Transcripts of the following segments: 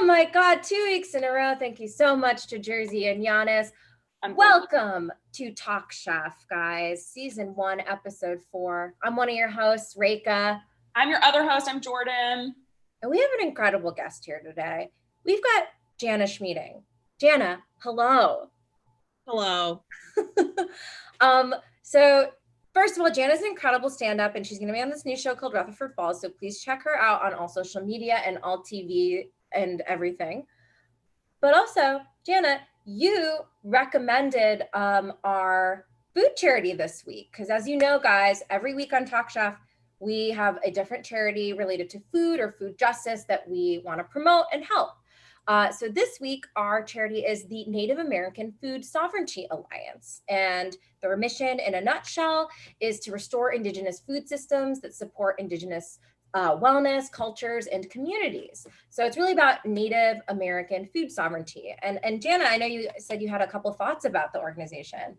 my God, 2 weeks in a row. Thank you so much to Jersey and Giannis. Welcome to Talk Chef, guys. Season 1, episode 4. I'm one of your hosts, Reka. I'm your other host, I'm Jordan. And we have an incredible guest here today. We've got Jana Schmieding. Jana, hello. Hello. So first of all, Jana's an incredible stand-up, and she's going to be on this new show called Rutherford Falls. So please check her out on all social media and all TV and everything. But also, Jana, you recommended our food charity this week. Because as you know, guys, every week on Talk Chef, we have a different charity related to food or food justice that we want to promote and help. So this week, our charity is the Native American Food Sovereignty Alliance. And their mission, in a nutshell, is to restore Indigenous food systems that support Indigenous wellness, cultures, and communities. So it's really about Native American food sovereignty. And Jana, I know you said you had a couple thoughts about the organization.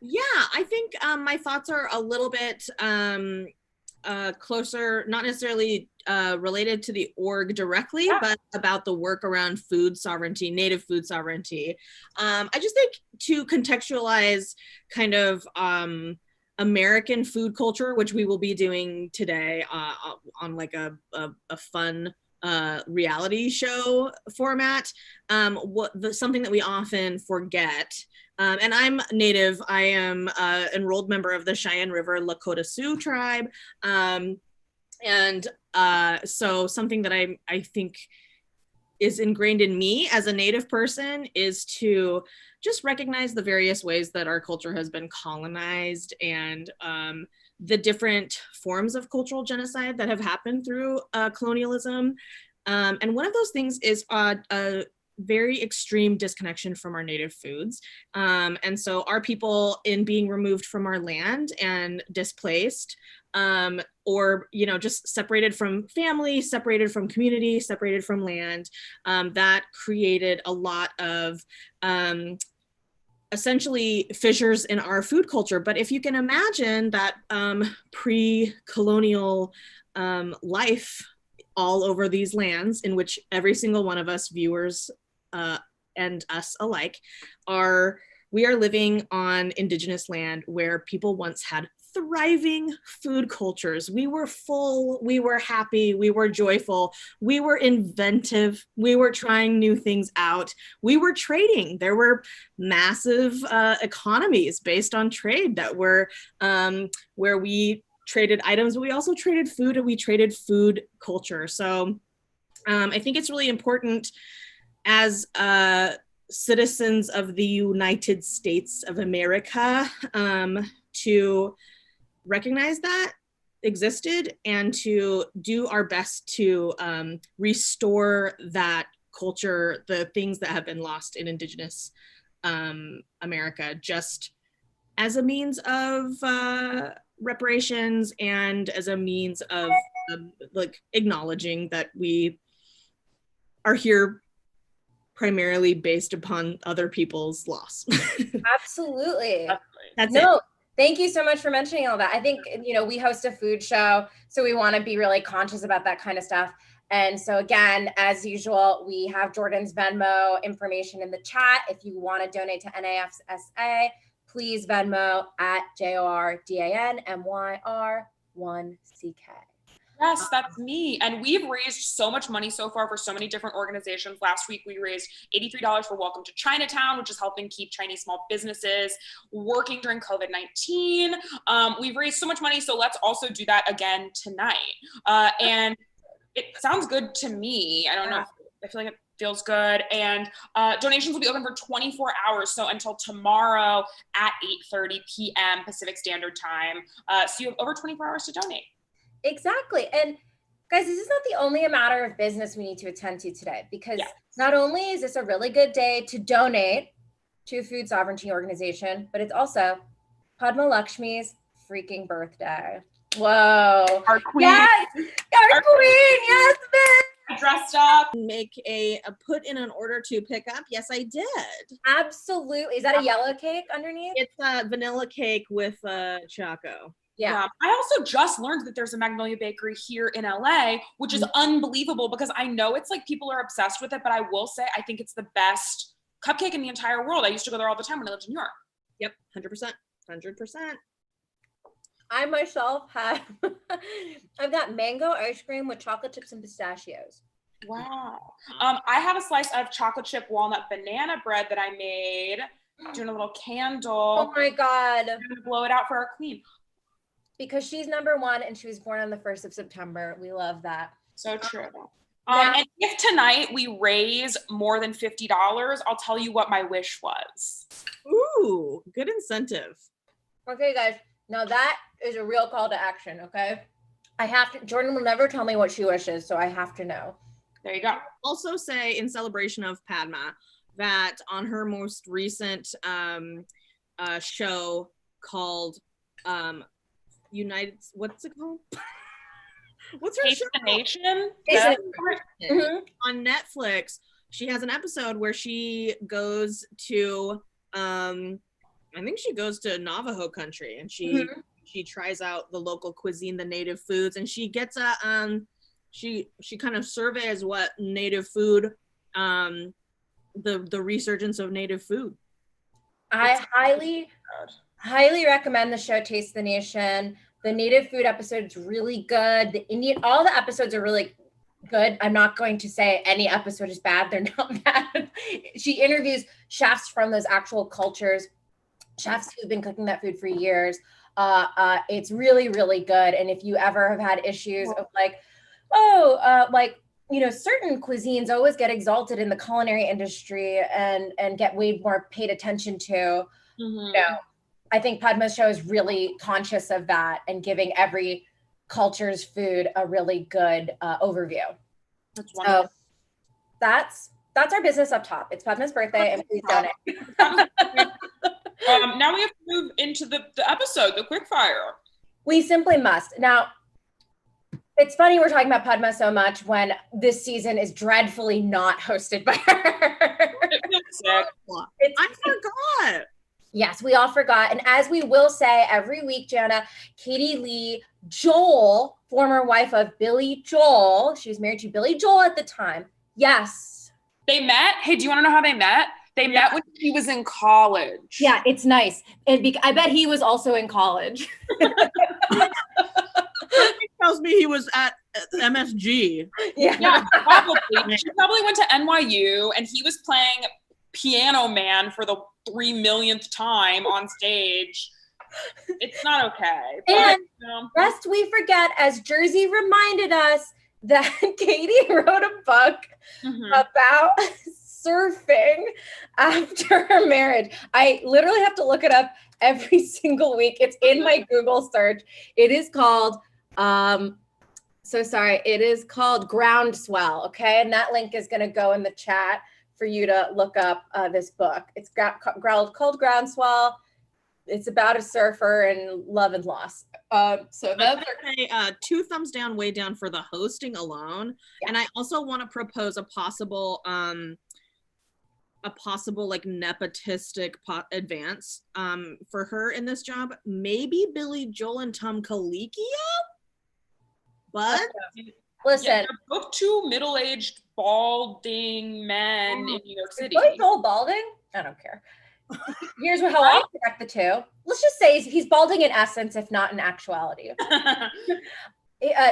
Yeah, I think my thoughts are a little bit closer, not necessarily related to the org directly, but about the work around food sovereignty, Native food sovereignty. I just think to contextualize kind of American food culture, which we will be doing today on like a fun reality show format, something that we often forget. And I'm Native. I am an enrolled member of the Cheyenne River Lakota Sioux tribe. So something that I think is ingrained in me as a Native person is to just recognize the various ways that our culture has been colonized and the different forms of cultural genocide that have happened through colonialism. And one of those things is a very extreme disconnection from our native foods. And so our people, in being removed from our land and displaced, or, you know, just separated from family, separated from community, separated from land, that created a lot of essentially fissures in our food culture. But if you can imagine that pre-colonial life all over these lands, in which every single one of us viewers and us alike we are living on Indigenous land where people once had thriving food cultures. We were full, we were happy, we were joyful, we were inventive, we were trying new things out, we were trading. There were massive economies based on trade that were where we traded items, but we also traded food, and we traded food culture. So I think it's really important as citizens of the United States of America to recognize that existed and to do our best to restore that culture, the things that have been lost in Indigenous America, just as a means of reparations and as a means of like acknowledging that we are here primarily based upon other people's loss. Absolutely. That's it. Thank you so much for mentioning all that. I think, you know, we host a food show, so we want to be really conscious about that kind of stuff. And so again, as usual, we have Jordan's Venmo information in the chat. If you want to donate to NAFSA, please Venmo at JORDANMYR1CK. Yes, that's me. And we've raised so much money so far for so many different organizations. Last week, we raised $83 for Welcome to Chinatown, which is helping keep Chinese small businesses working during COVID-19. We've raised so much money, so let's also do that again tonight. And it sounds good to me. I don't know. I feel like it feels good. And donations will be open for 24 hours. So until tomorrow at 8:30 p.m. Pacific Standard Time. So you have over 24 hours to donate. Exactly. And guys, this is not the only matter of business we need to attend to today, because not only is this a really good day to donate to a food sovereignty organization, but it's also Padma Lakshmi's freaking birthday. Whoa. Our queen. Yes. Our queen. Yes, bitch. Dressed up. Make a put in an order to pick up. Yes, I did. Absolutely. Is that a yellow cake underneath? It's a vanilla cake with choco. Yeah. I also just learned that there's a Magnolia Bakery here in LA, which is unbelievable because I know it's like people are obsessed with it, but I will say I think it's the best cupcake in the entire world. I used to go there all the time when I lived in New York. Yep, 100%. 100%. I myself have, I've got mango ice cream with chocolate chips and pistachios. Wow. I have a slice of chocolate chip walnut banana bread that I made, doing a little candle. Oh my God. I'm gonna blow it out for our queen. Because she's number 1 and she was born on the 1st of September. We love that. So true. And if tonight we raise more than $50, I'll tell you what my wish was. Ooh, good incentive. Okay, guys. Now that is a real call to action, okay? I have to, Jordan will never tell me what she wishes, so I have to know. There you go. Also say, in celebration of Padma, that on her most recent show called what's it called? What's her show? Nation? On Netflix, she has an episode where she goes to I think she goes to Navajo country and she tries out the local cuisine, the native foods, and she gets a she kind of surveys what native food the resurgence of native food. I highly recommend the show Taste the Nation. The native food episode is really good. The Indian, all the episodes are really good. I'm not going to say any episode is bad. They're not bad. She interviews chefs from those actual cultures, chefs who've been cooking that food for years. It's really, really good. And if you ever have had issues of certain cuisines always get exalted in the culinary industry and get way more paid attention to, I think Padma's show is really conscious of that and giving every culture's food a really good overview. That's wonderful. So that's our business up top. It's Padma's birthday, and please donate. Now we have to move into the episode, the quickfire. We simply must. Now, it's funny we're talking about Padma so much when this season is dreadfully not hosted by her. I forgot. Yes, we all forgot. And as we will say every week, Jana, Katie Lee Joel, former wife of Billy Joel, she was married to Billy Joel at the time. Yes. They met? Hey, do you want to know how they met? They met when he was in college. Yeah, it's nice. And I bet he was also in college. He tells me he was at MSG. Yeah, probably. She probably went to NYU and he was playing Piano Man for the 3 millionth time on stage. It's not okay. And lest we forget, as Jersey reminded us, that Katie wrote a book about surfing after her marriage. I literally have to look it up every single week. It's in my Google search. It is called it is called Groundswell. Okay, and that link is going to go in the chat for you to look up this book. It's called Groundswell. It's about a surfer and love and loss. So that's 2 thumbs down, way down for the hosting alone. Yeah. And I also want to propose a possible like nepotistic advance for her in this job. Maybe Billy Joel and Tom Colicchio. But listen, they're both 2 middle-aged balding men in New York City. Is Billy Joel balding? I don't care. Here's how I correct the two. Let's just say he's balding in essence, if not in actuality.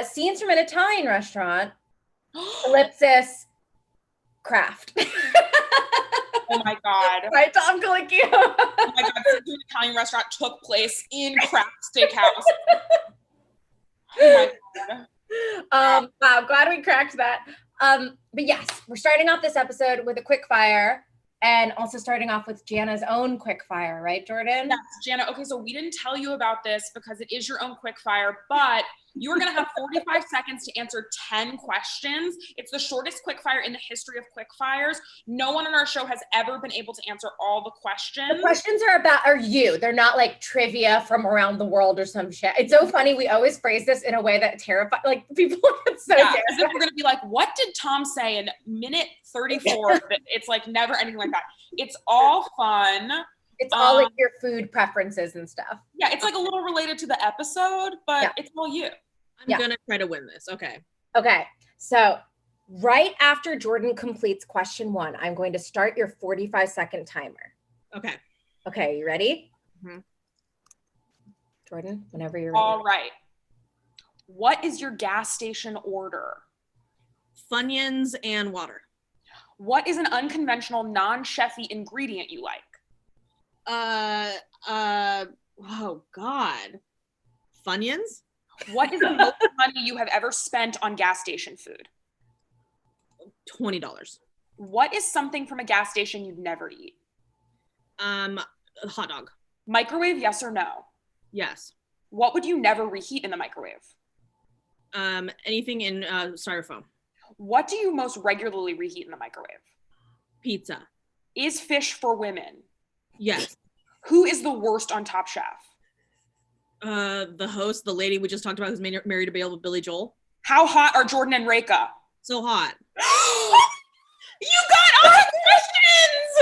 Scenes from an Italian restaurant. Ellipsis. Craft. Oh my God. By Tom Colicchio. Oh my God. Scenes from an Italian restaurant took place in Craft Steakhouse. Oh my God. Wow, glad we cracked that. But yes, we're starting off this episode with a quick fire. And also starting off with Jana's own quick fire, right, Jordan? Yes, Jana. Okay, so we didn't tell you about this because it is your own quick fire, but you are going to have 45 seconds to answer 10 questions. It's the shortest quick fire in the history of quick fires. No one on our show has ever been able to answer all the questions. The questions are you. They're not like trivia from around the world or some shit. It's so funny. We always phrase this in a way that terrifies, like people get so as if we're going to be like, what did Tom say in minute 34? It's like never anything like that. It's all fun. It's all like your food preferences and stuff. Yeah, it's like a little related to the episode, but it's all you. I'm gonna try to win this. Okay. Okay. So right after Jordan completes question 1, I'm going to start your 45-second timer. Okay. Okay, you ready? Mm-hmm. Jordan, whenever you're ready. All right. What is your gas station order? Funyuns and water. What is an unconventional, non-chefy ingredient you like? Oh God. Funyuns? What is the most money you have ever spent on gas station food? $20. What is something from a gas station you'd never eat? A hot dog. Microwave, yes or no? Yes. What would you never reheat in the microwave? Anything in styrofoam. What do you most regularly reheat in the microwave? Pizza. Is fish for women? Yes. Who is the worst on Top Chef? The host, the lady we just talked about who's married to Billy Joel. How hot are Jordan and Reka? So hot. You got all the questions!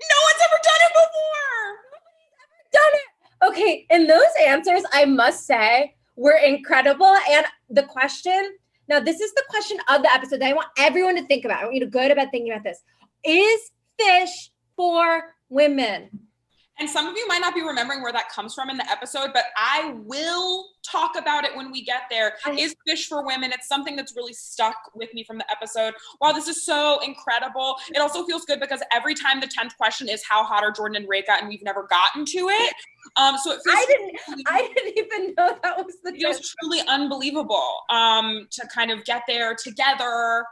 No one's ever done it before! Done it! Okay, and those answers, I must say, were incredible. And the question, now this is the question of the episode that I want everyone to think about. I want you to go to bed thinking about this. Is fish for women? And some of you might not be remembering where that comes from in the episode, but I will talk about it when we get there. Is fish for women? It's something that's really stuck with me from the episode. Wow, this is so incredible. It also feels good because every time the 10th question is how hot are Jordan and Reka, and we've never gotten to it. So it feels I didn't even know that was the. It feels truly unbelievable to kind of get there together.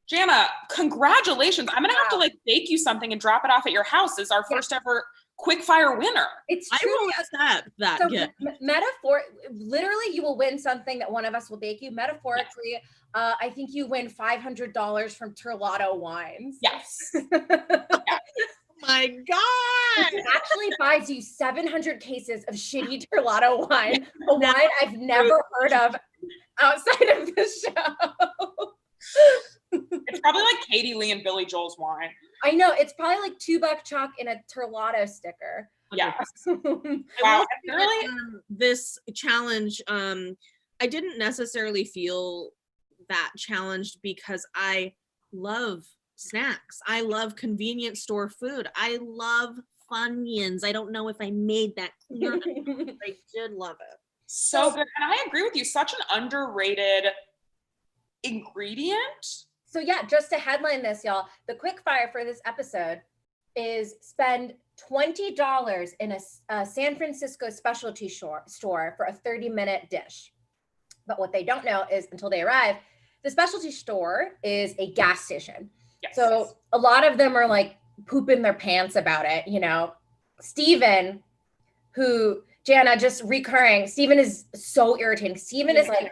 Jana, congratulations. I'm gonna have to like bake you something and drop it off at your house as our first ever Quickfire Winner. It's I true. will accept that. So literally you will win something that one of us will bake you. Metaphorically, I think you win $500 from Terlato Wines. Yes. My God. It actually buys you 700 cases of shitty Terlato wine, a wine I've never heard of outside of this show. It's probably like Katie Lee and Billy Joel's wine. I know, it's probably like $2 chalk in a Terlato sticker. Yeah. Wow. Really, this challenge, I didn't necessarily feel that challenged because I love snacks. I love convenience store food. I love Funyuns. I don't know if I made that clear. I did love it. So good. And I agree with you. Such an underrated ingredient. So yeah, just to headline this, y'all, the quick fire for this episode is spend $20 in a San Francisco specialty store for a 30-minute dish. But what they don't know is until they arrive, the specialty store is a gas station. Yes. So a lot of them are like pooping their pants about it, you know. Steven, who, Jana, just recurring, Steven is so irritating. Steven is like,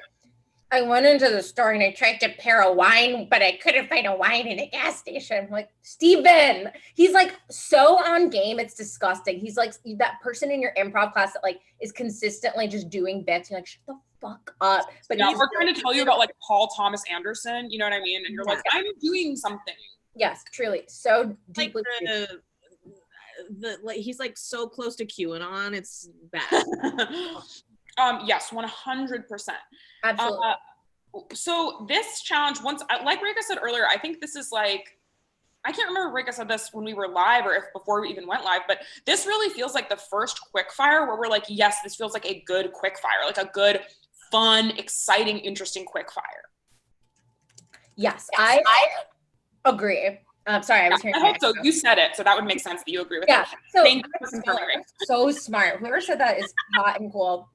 I went into the store and I tried to pair a wine, but I couldn't find a wine in a gas station. I'm like, Steven, he's like so on game. It's disgusting. He's like that person in your improv class that like is consistently just doing bits. You're like, shut the fuck up. But yeah, we're trying to tell you about like Paul Thomas Anderson. You know what I mean? And you're like, I'm doing something. Yes, truly. So deeply. Like he's like so close to QAnon. It's bad. Yes, 100%. Absolutely. So this challenge, like Reka said earlier, I think this is like, I can't remember if Reka said this when we were live or if before we even went live, but this really feels like the first quickfire where we're like, yes, this feels like a good quickfire, like a good, fun, exciting, interesting quickfire. Yes, I agree. Sorry, I was hearing. I hope so. You said it, so that would make sense that you agree with that. So thank you for confirming. So smart. Whoever said that is hot and cool.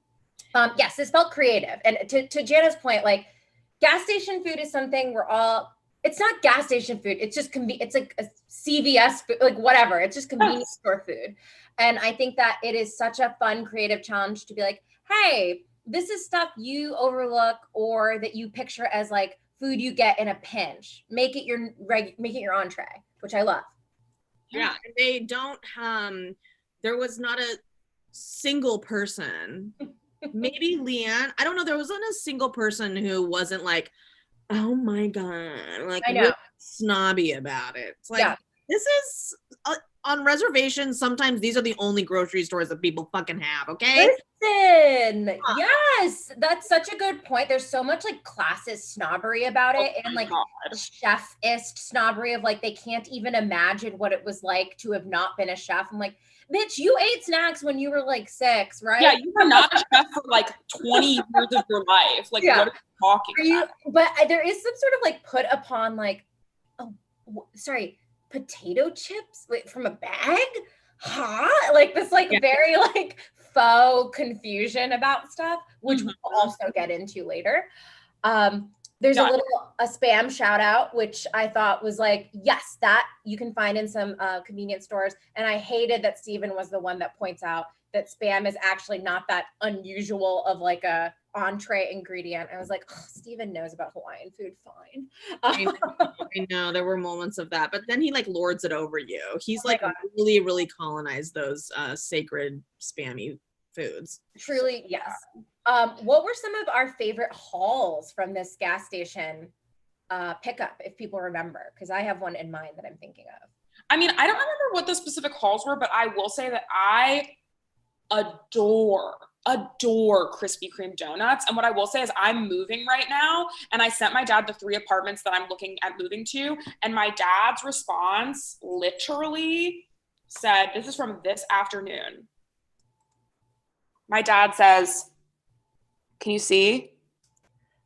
Yes, this felt creative. And to Jana's point, like gas station food is something it's not gas station food. It's just it's like a CVS food, like whatever. It's just convenience store food. And I think that it is such a fun, creative challenge to be like, hey, this is stuff you overlook or that you picture as like food you get in a pinch. Make it your entree, which I love. Yeah, and they don't there was not a single person, maybe Leanne, I don't know, there wasn't a single person who wasn't like, oh my God, like I know. snobby about it. It's like, this is on reservations, sometimes these are the only grocery stores that people fucking have, okay? Listen, yes, that's such a good point. There's so much like classist snobbery about it, and like chef-ist snobbery of like they can't even imagine what it was like to have not been a chef. I'm like, bitch, you ate snacks when you were like 6, right? Yeah, you were not a chef for like 20 years of your life. Like, what are you talking about? But there is some sort of like put upon like, oh, sorry, potato chips from a bag? Huh? Like this like very like faux confusion about stuff, which we'll also get into later. There's a spam shout out, which I thought was like, yes, that you can find in some convenience stores. And I hated that Steven was the one that points out that spam is actually not that unusual of like a entree ingredient. I was like, oh, Steven knows about Hawaiian food, fine. I know there were moments of that, but then he like lords it over you. He's really colonized those sacred spammy foods. Truly, yes. What were some of our favorite hauls from this gas station pickup, if people remember? Because I have one in mind that I'm thinking of. I mean, I don't remember what the specific hauls were, but I will say that I adore Krispy Kreme donuts. And what I will say is I'm moving right now, and I sent my dad the 3 apartments that I'm looking at moving to, and my dad's response literally said, this is from this afternoon. My dad says, can you see?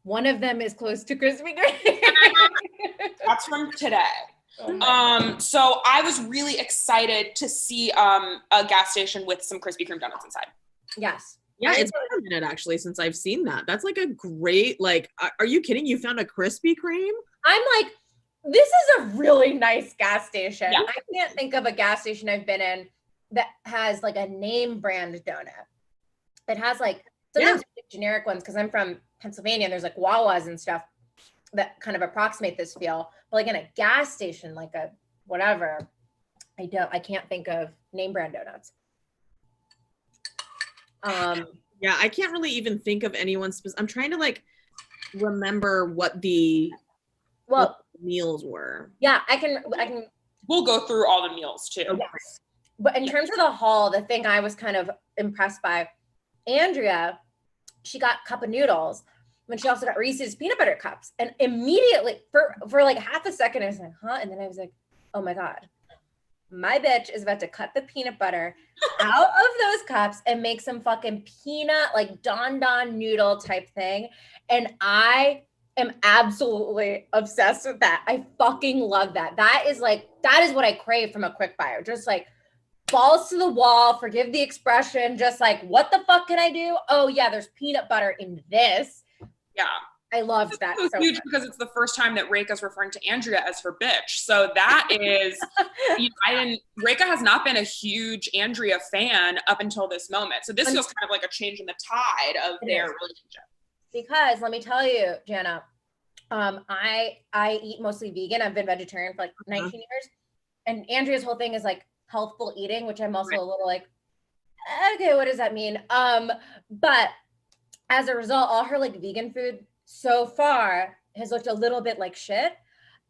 One of them is close to Krispy Kreme. That's from today. Oh so I was really excited to see a gas station with some Krispy Kreme donuts inside. Yes. Yeah, it's been a minute actually since I've seen that. That's like a great, like, are you kidding? You found a Krispy Kreme? I'm like, this is a really nice gas station. Yeah. I can't think of a gas station I've been in that has like a name brand donut. It has like sometimes generic ones, because I'm from Pennsylvania and there's like Wawas and stuff that kind of approximate this feel. But like in a gas station, like a whatever, I can't think of name brand donuts. Yeah, I can't really even think of anyone specific. I'm trying to like remember what the meals were. Yeah, I can. We'll go through all the meals too. Yes. But in terms of the haul, the thing I was kind of impressed by, Andrea, she got cup of noodles when she also got Reese's peanut butter cups. And immediately for like half a second, I was like, huh? And then I was like, oh my God, my bitch is about to cut the peanut butter out of those cups and make some fucking peanut, like Don noodle type thing. And I am absolutely obsessed with that. I fucking love that. That is what I crave from a Quickfire. Just like balls to the wall, forgive the expression, just like, what the fuck can I do? Oh yeah, there's peanut butter in this. Yeah. I loved that. So huge because it's the first time that Reka is referring to Andrea as her bitch. So that is, Reka has not been a huge Andrea fan up until this moment. So this feels kind of like a change in the tide of their relationship. Because let me tell you, Jana, I eat mostly vegan. I've been vegetarian for like 19 years. And Andrea's whole thing is like healthful eating, which I'm also a little like, okay, what does that mean? But as a result, all her like vegan food so far has looked a little bit like shit.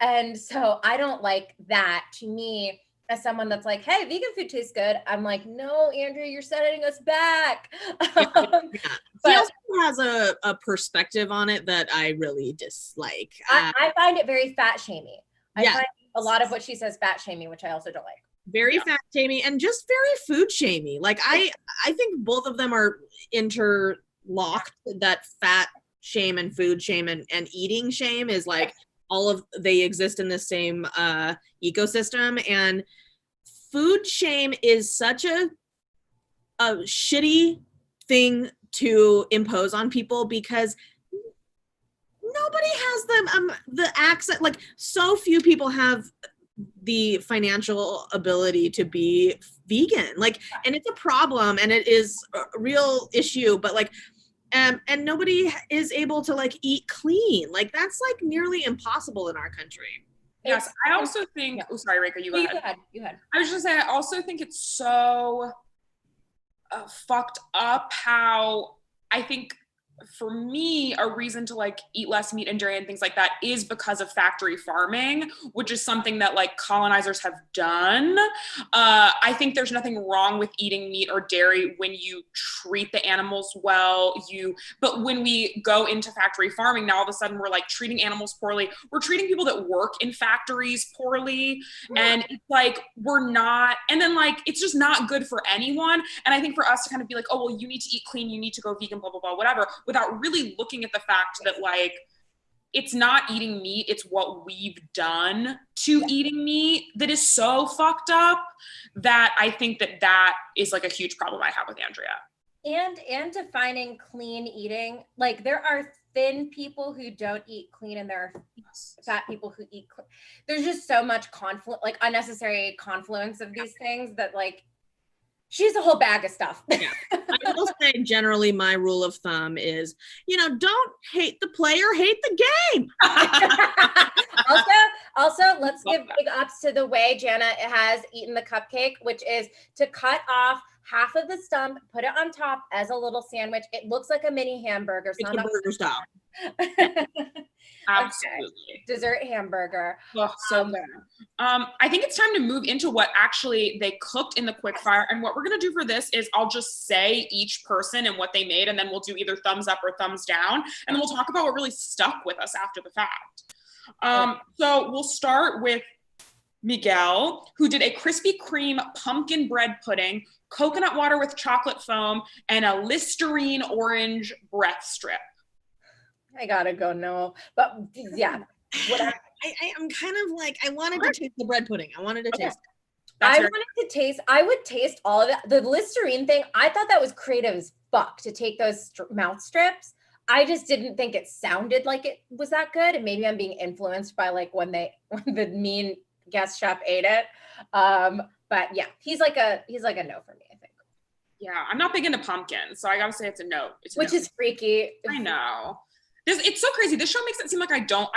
And so I don't like that. To me, as someone that's like, hey, vegan food tastes good, I'm like, no, Andrea, you're setting us back. He also has a perspective on it that I really dislike. I find it very fat shamey. I find a lot of what she says fat shamey, which I also don't like. Very fat shamey and just very food shamey. Like I think both of them are interlocked, that fat shame and food shame and eating shame is like they exist in the same ecosystem. And food shame is such a shitty thing to impose on people because nobody has the access. Like so few people have the financial ability to be vegan, like, and it's a problem and it is a real issue, but like and nobody is able to like eat clean. Like that's like nearly impossible in our country. Yes, I also think sorry, Reka, you go ahead. I was just saying, I also think it's so fucked up how I think for me, a reason to like eat less meat and dairy and things like that is because of factory farming, which is something that like colonizers have done. I think there's nothing wrong with eating meat or dairy when you treat the animals well. But when we go into factory farming, now all of a sudden we're like treating animals poorly. We're treating people that work in factories poorly. And it's like, we're not, and then like, it's just not good for anyone. And I think for us to kind of be like, oh, well, you need to eat clean, you need to go vegan, blah, blah, blah, whatever, without really looking at the fact that like, it's not eating meat, it's what we've done to eating meat that is so fucked up that I think that is like a huge problem I have with Andrea. And defining clean eating, like there are thin people who don't eat clean and there are fat people who eat clean. There's just so much like unnecessary confluence of these things that like, she's a whole bag of stuff. Yeah. I will say generally my rule of thumb is, don't hate the player, hate the game. Also, let's give big ups to the way Jana has eaten the cupcake, which is to cut off half of the stump, put it on top as a little sandwich. It looks like a mini hamburger. It's a burger style. Absolutely. Okay. Dessert hamburger. Oh, so good. I think it's time to move into what actually they cooked in the quickfire. And what we're going to do for this is I'll just say each person and what they made, and then we'll do either thumbs up or thumbs down. And then we'll talk about what really stuck with us after the fact. So we'll start with Miguel, who did a Krispy Kreme pumpkin bread pudding, coconut water with chocolate foam, and a Listerine orange breath strip. I gotta go no, but yeah. I'm kind of like, I wanted to taste the bread pudding. I wanted to taste it. I would taste all of it. The Listerine thing, I thought that was creative as fuck to take those mouth strips. I just didn't think it sounded like it was that good. And maybe I'm being influenced by like when the mean guest chef ate it. But yeah, he's like a no for me, I think. Yeah, I'm not big into pumpkin, so I gotta say it's a no. Which is freaky. I know. It's so crazy. This show makes it seem like I feel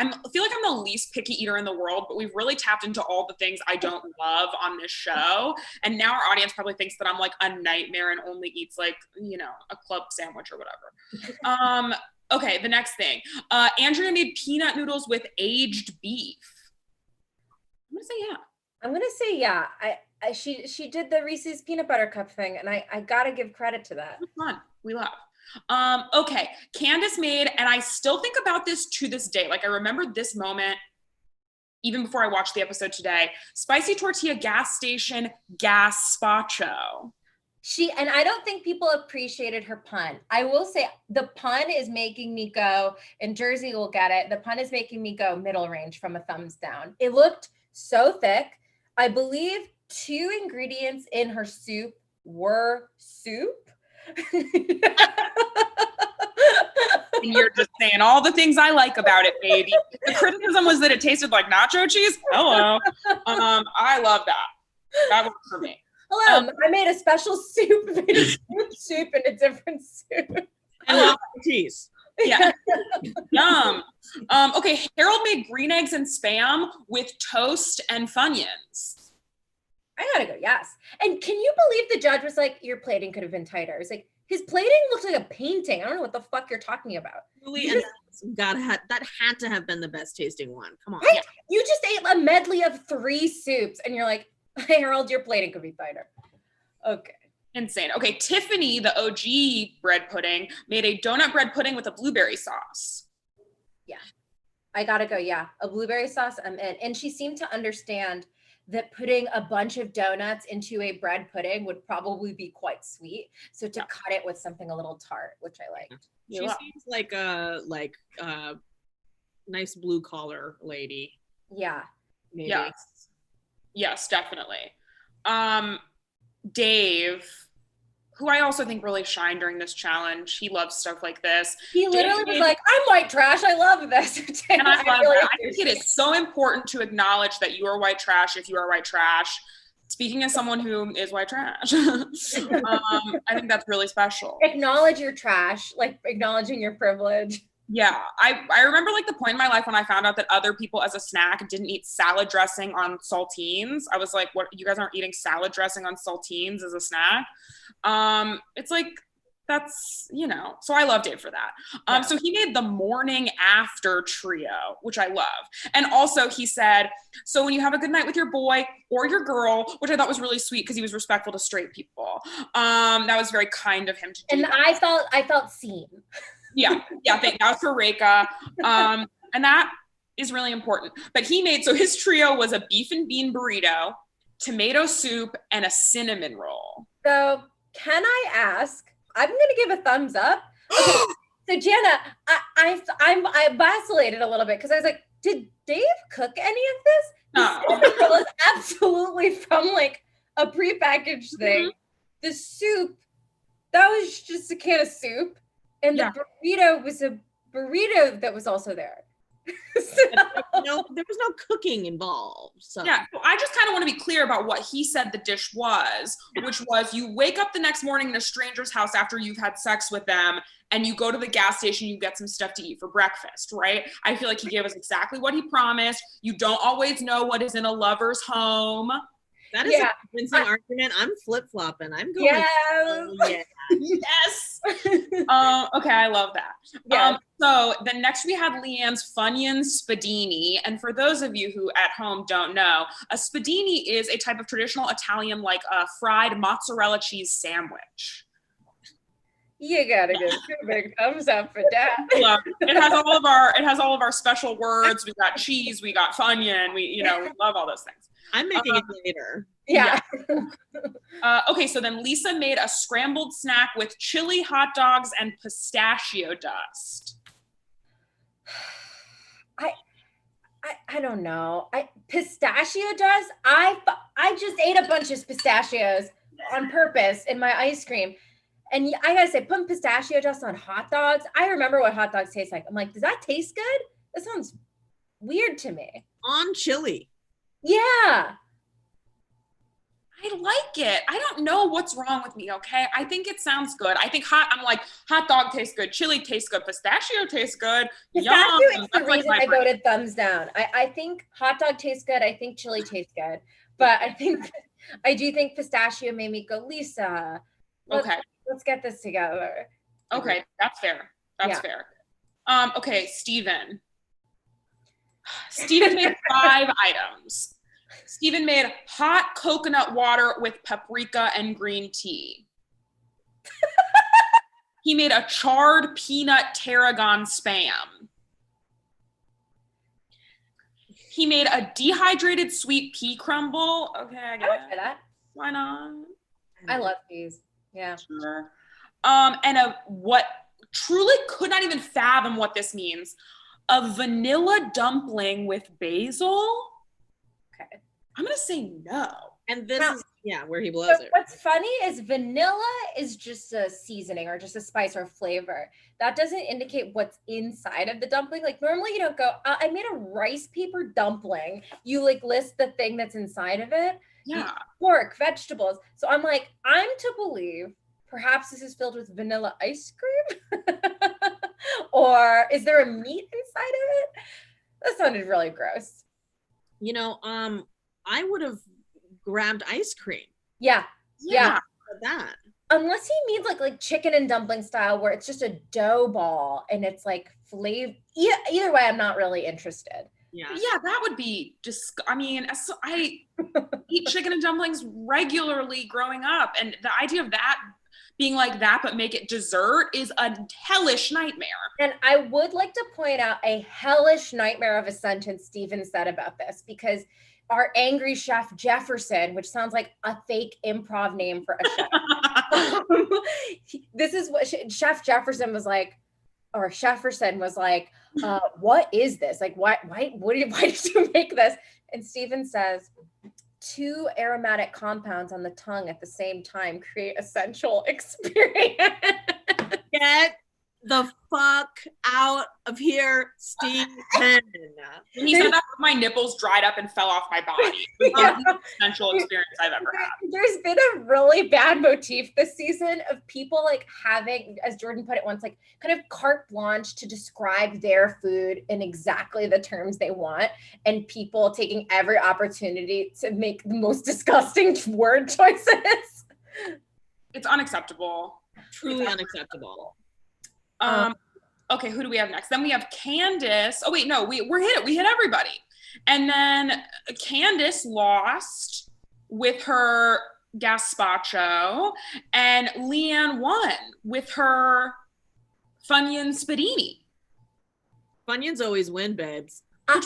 like I'm the least picky eater in the world, but we've really tapped into all the things I don't love on this show. And now our audience probably thinks that I'm like a nightmare and only eats like, a club sandwich or whatever. Okay, the next thing. Andrea made peanut noodles with aged beef. I'm gonna say yeah. She did the Reese's peanut butter cup thing, and I gotta give credit to that. It's fun. We laugh. Okay, Candace made, and I still think about this to this day. Like I remember this moment even before I watched the episode today. Spicy tortilla gas station gazpacho. And I don't think people appreciated her pun. I will say the pun is making me go, and Jersey will get it. The pun is making me go middle range from a thumbs down. It looked so thick. I believe 2 ingredients in her soup were soup. And you're just saying all the things I like about it, baby. The criticism was that it tasted like nacho cheese. Hello. I love that. That worked for me. Hello, I made a special soup. I made a soup in a different soup. And cheese. Yeah. Yum. Okay, Harold made green eggs and Spam with toast and Funyuns. I gotta go, yes. And can you believe the judge was like, your plating could have been tighter? It's like, his plating looks like a painting. I don't know what the fuck you're talking about. Really? That had to have been the best tasting one. Come on. Right? Yeah. You just ate a medley of 3 soups and you're like, hey, Harold, your plating could be tighter. Okay. Insane. Okay, Tiffany, the OG bread pudding, made a donut bread pudding with a blueberry sauce. Yeah. I gotta go, yeah. A blueberry sauce, I'm in. And she seemed to understand that putting a bunch of donuts into a bread pudding would probably be quite sweet. So to cut it with something a little tart, which I liked. She seems like a nice blue collar lady. Yeah. Maybe. Yes, definitely. Dave, who I also think really shined during this challenge. He loves stuff like this. He literally was like, I'm white trash. I love this. And I love that. I think it is so important to acknowledge that you are white trash if you are white trash. Speaking as someone who is white trash, I think that's really special. Acknowledge your trash, like acknowledging your privilege. Yeah, I remember like the point in my life when I found out that other people as a snack didn't eat salad dressing on saltines. I was like, what, you guys aren't eating salad dressing on saltines as a snack? It's like, that's, so I love Dave for that. Yeah. So he made the morning after trio, which I love. And also he said, so when you have a good night with your boy or your girl, which I thought was really sweet because he was respectful to straight people. That was very kind of him to do and that. I felt seen. Yeah. That was for Reka. And that is really important. But he made, so his trio was a beef and bean burrito, tomato soup, and a cinnamon roll. So can I ask, I'm going to give a thumbs up. Okay, so Jana, I vacillated a little bit because I was like, did Dave cook any of this? No. The cinnamon roll is absolutely from like a prepackaged thing. Mm-hmm. The soup, that was just a can of soup. And the burrito was a burrito that was also there. No, there was no cooking involved. So. Yeah, so I just kind of want to be clear about what he said the dish was, which was you wake up the next morning in a stranger's house after you've had sex with them, and you go to the gas station, you get some stuff to eat for breakfast, right? I feel like he gave us exactly what he promised. You don't always know what is in a lover's home. That is a convincing argument. I'm flip-flopping. I'm going. Yes. Okay, I love that. Yeah. So then next we had Leanne's Funyun Spadini. And for those of you who at home don't know, a spadini is a type of traditional Italian like a fried mozzarella cheese sandwich. You gotta give 2 big thumbs up for that. It has all of our special words. We got cheese, we got Funyun, we love all those things. I'm making it later. Yeah. Okay, so then Lisa made a scrambled snack with chili hot dogs and pistachio dust. I don't know. Pistachio dust? I just ate a bunch of pistachios on purpose in my ice cream. And I gotta say, putting pistachio dust on hot dogs, I remember what hot dogs taste like. I'm like, does that taste good? That sounds weird to me. On chili. Yeah. I like it. I don't know what's wrong with me, okay? I think it sounds good. I think hot dog tastes good, chili tastes good, pistachio tastes good. Pistachio is the reason I voted thumbs down. I think hot dog tastes good. I think chili tastes good. But I do think pistachio made me go, Lisa, let's get this together. Okay, that's fair. That's fair. Okay, Steven. Steven made 5 items. Steven made hot coconut water with paprika and green tea. He made a charred peanut tarragon spam. He made a dehydrated sweet pea crumble. Okay, I would try that. Why not? I love these. Yeah. Sure. And what truly could not even fathom what this means. A vanilla dumpling with basil. Okay. I'm going to say no. And this is, where he blows it. What's funny is vanilla is just a seasoning or just a spice or flavor. That doesn't indicate what's inside of the dumpling. Like normally you don't go, I made a rice paper dumpling. You like list the thing that's inside of it. Yeah. Pork, vegetables. So I'm like, I'm to believe perhaps this is filled with vanilla ice cream. Or is there a meat inside of it? That sounded really gross. I would have grabbed ice cream. Yeah. That. Unless he means like chicken and dumpling style where it's just a dough ball and it's like flavor. Yeah, either way, I'm not really interested. Yeah, that would be just, I eat chicken and dumplings regularly growing up. And the idea of that being like that, but make it dessert is a hellish nightmare. And I would like to point out a hellish nightmare of a sentence Steven said about this, because our angry chef Jefferson, which sounds like a fake improv name for a chef. This is what Chef Jefferson was like, or Jefferson was like, what is this? Like, why did you make this? And Steven says, 2 aromatic compounds on the tongue at the same time create a sensual experience. Get the fuck out of here, Steven. When he said that, my nipples dried up and fell off my body. It was the most sensual experience I've ever had. There's been a really bad motif this season of people like having, as Jordan put it once, like kind of carte blanche to describe their food in exactly the terms they want, and people taking every opportunity to make the most disgusting word choices. It's unacceptable. Truly unacceptable. Okay, who do we have next? Then we have Candace. Oh wait, no, we hit everybody. And then Candace lost with her gazpacho, and Leanne won with her Funyun Spadini. Funyuns always win, babes. But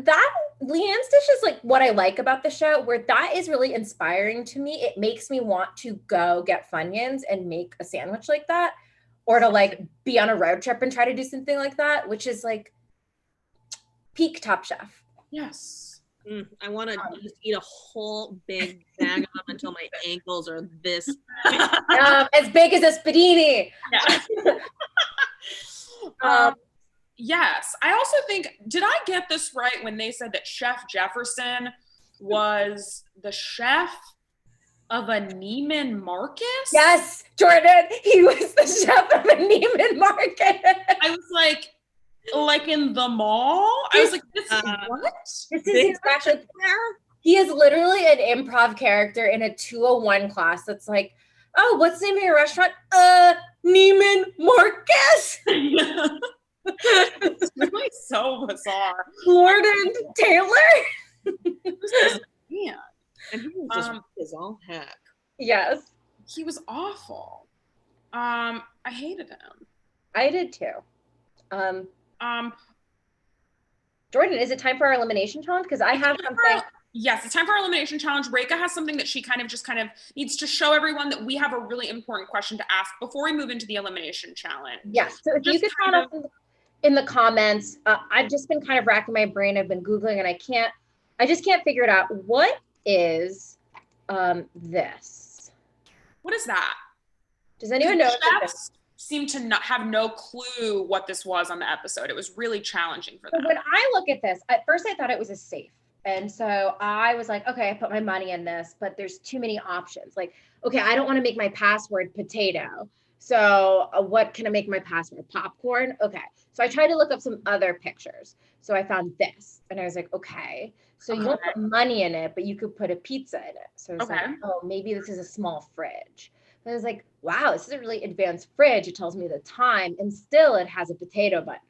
that Leanne's dish is like what I like about the show, where that is really inspiring to me. It makes me want to go get Funyuns and make a sandwich like that, or to like be on a road trip and try to do something like that, which is like peak Top Chef. Yes. I want to just eat a whole big bag of them until my ankles are this as big as a spadini. Yeah. Yes. I also think, did I get this right when they said that Chef Jefferson was the chef of a Neiman Marcus? Yes, Jordan. He was the chef of a Neiman Marcus. I was like in the mall? I was like, what? This is actually, he is literally an improv character in a 201 class that's like, oh, what's the name of your restaurant? Neiman Marcus. It's really so bizarre. Lord and Taylor. Yeah. And he was just his all heck. Yes. He was awful. I hated him. I did too. Jordan, is it time for our elimination challenge? Because I have something. Yes, it's time for our elimination challenge. Reka has something that she kind of needs to show everyone that we have a really important question to ask before we move into the elimination challenge. Yes. So if you could tell us in the comments, I've just been kind of racking my brain. I've been Googling and I just can't figure it out. What is this? What is that? Does anyone know? Chefs seem to not have no clue what this was on the episode. It was really challenging for them. So when I look at this, at first I thought it was a safe. And so I was like, okay, I put my money in this, but there's too many options. Like, okay, I don't want to make my password potato. So what can I make my password? Popcorn? Okay. So I tried to look up some other pictures. So I found this and I was like, okay. So you don't put money in it, but you could put a pizza in it. So I was like, oh, maybe this is a small fridge. But I was like, wow, this is a really advanced fridge. It tells me the time and still it has a potato button.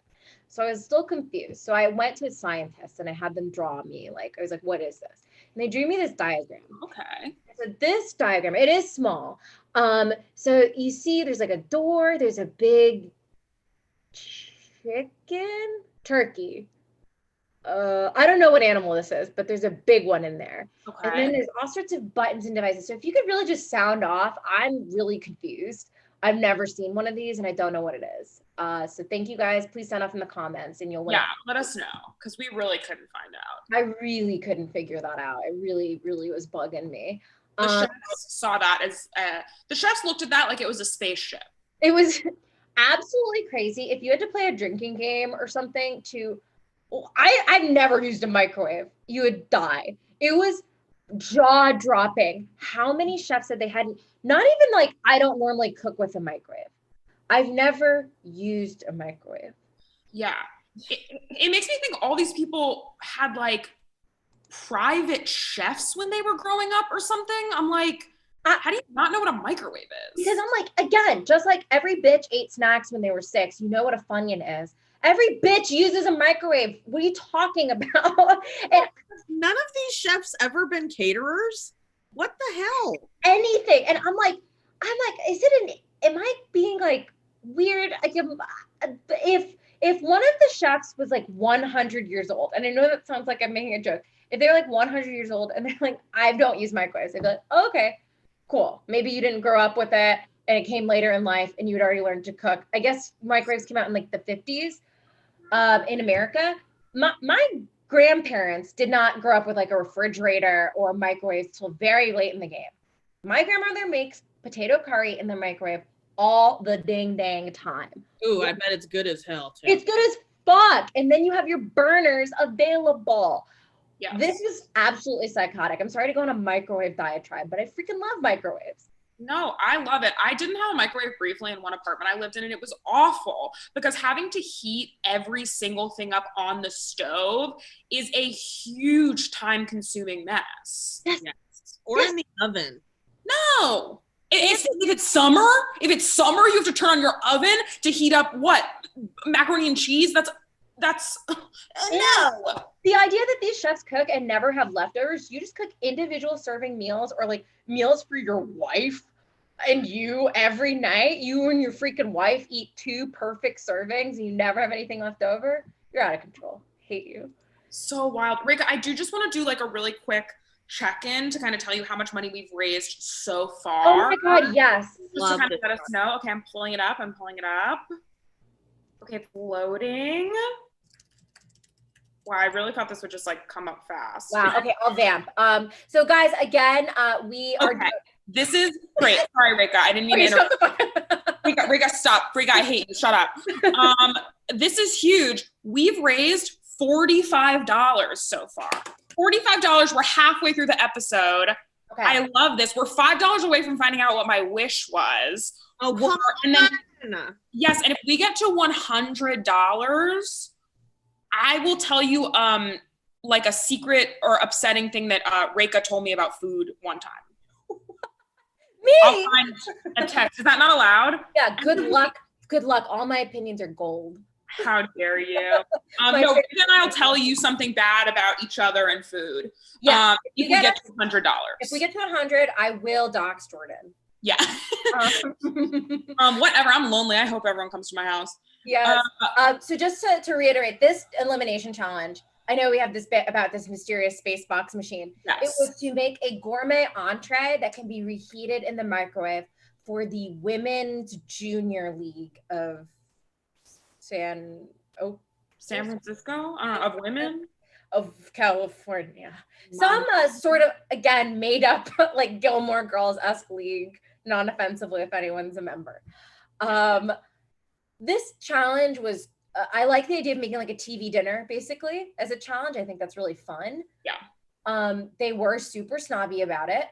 So I was still confused. So I went to a scientist and I had them draw me. Like, I was like, what is this? And they drew me this diagram. Okay. So this diagram, it is small. So you see there's like a door, there's a big turkey. I don't know what animal this is, but there's a big one in there. Okay. And then there's all sorts of buttons and devices. So if you could really just sound off, I'm really confused. I've never seen one of these and I don't know what it is. So thank you guys. Please sound off in the comments and you'll win. Yeah, let us know because we really couldn't find out. I really couldn't figure that out. It really, really was bugging me. The chefs saw that as the chefs looked at that like it was a spaceship. It was absolutely crazy. If you had to play a drinking game or something I've never used a microwave. You would die. It was jaw-dropping. How many chefs said they hadn't, not even like, I don't normally cook with a microwave. I've never used a microwave. Yeah. It makes me think all these people had like private chefs when they were growing up or something. I'm like, how do you not know what a microwave is? Because I'm like, again, just like every bitch ate snacks when they were 6, you know what a Funyun is. Every bitch uses a microwave. What are you talking about? And none of these chefs ever been caterers? What the hell? Anything. And I'm like, am I being like weird? If one of the chefs was like 100 years old, and I know that sounds like I'm making a joke, if they're like 100 years old and they're like, I don't use microwaves, I'd be like, oh, okay, cool. Maybe you didn't grow up with it and it came later in life and you had already learned to cook. I guess microwaves came out in like the 50s in America. My grandparents did not grow up with like a refrigerator or microwaves till very late in the game. My grandmother makes potato curry in the microwave all the dang time. Ooh, I bet it's good as hell too. It's good as fuck. And then you have your burners available. Yeah. This was absolutely psychotic. I'm sorry to go on a microwave diatribe, but I freaking love microwaves. No, I love it. I didn't have a microwave briefly in one apartment I lived in, and it was awful because having to heat every single thing up on the stove is a huge time-consuming mess. Yes. Or in the oven. No. If it's summer, you have to turn on your oven to heat up what? Macaroni and cheese? That's no. The idea that these chefs cook and never have leftovers, you just cook individual serving meals or like meals for your wife and you every night. You and your freaking wife eat 2 perfect servings and you never have anything left over. You're out of control. Hate you. So wild. Rika, I do just want to do like a really quick check-in to kind of tell you how much money we've raised so far. Oh my God, yes. Just to kind of let us know. Okay, I'm pulling it up. Okay, it's loading. Wow, I really thought this would just like come up fast. Wow, okay, I'll vamp. So guys, again, we are... Okay, this is great. Sorry, Rika, I didn't mean to interrupt. Rika, stop. Rika, I hate you. Shut up. This is huge. We've raised $45 so far. $45. We're halfway through the episode. Okay. I love this. We're $5 away from finding out what my wish was. Oh, and then, yes, and if we get to $100, I will tell you like a secret or upsetting thing that Rika told me about food one time. Me? I'll find a text. Is that not allowed? Yeah, good luck. Good luck. All my opinions are gold. How dare you? No, Rika and I'll tell you something bad about each other and food. Yeah. If we get to $100. If we get to 100, I will dox Jordan. Yeah. Whatever. I'm lonely. I hope everyone comes to my house. Yes. So just to reiterate, this elimination challenge, I know we have this bit about this mysterious space box machine. Yes. It was to make a gourmet entree that can be reheated in the microwave for the Women's Junior League of San Francisco? Of women? Of California. Wow. Some sort of, again, made up like Gilmore Girls-esque league, non-offensively if anyone's a member. This challenge was, I like the idea of making like a TV dinner basically as a challenge. I think that's really fun. Yeah. They were super snobby about it,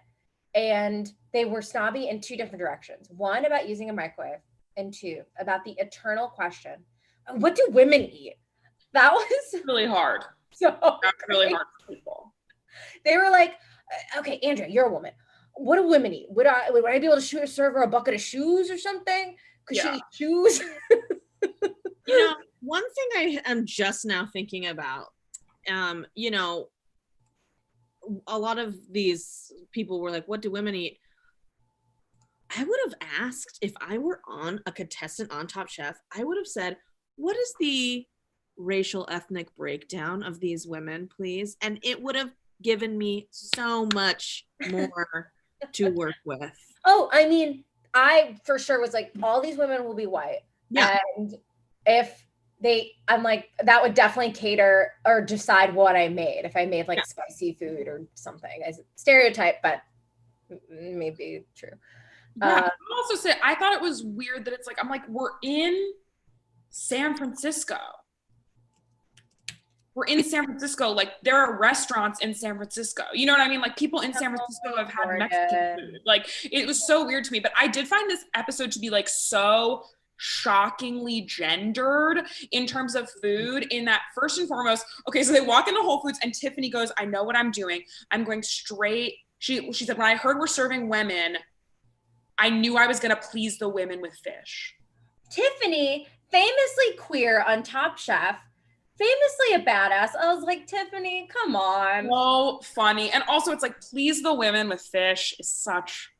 and they were snobby in 2 different directions. 1, about using a microwave, and 2, about the eternal question, what do women eat? That was really hard. So that's really hard for people. They were like, okay, Andrea, you're a woman. What do women eat? Would I be able to serve her a bucket of shoes or something? Could she eat shoes? You know, one thing I am just now thinking about, you know, a lot of these people were like, what do women eat? I would have asked, if I were on a contestant on Top Chef, I would have said, what is the racial ethnic breakdown of these women, please? And it would have given me so much more to work with. Oh, I mean, I for sure was like, all these women will be white. Yeah. And if I'm like, that would definitely cater or decide what I made. If I made like spicy food or something, as a stereotype, but maybe true. Yeah, I'll also say, I thought it was weird that it's like, I'm like, we're in San Francisco. We're in San Francisco. Like, there are restaurants in San Francisco. You know what I mean? Like, people in San Francisco have had Mexican food. Like, it was so weird to me. But I did find this episode to be like so shockingly gendered in terms of food, in that first and foremost, okay, so they walk into Whole Foods and Tiffany goes, I know what I'm doing. I'm going straight. She said, when I heard we're serving women, I knew I was going to please the women with fish. Tiffany, famously queer on Top Chef, famously a badass. I was like, Tiffany, come on. So funny. And also it's like, please the women with fish is such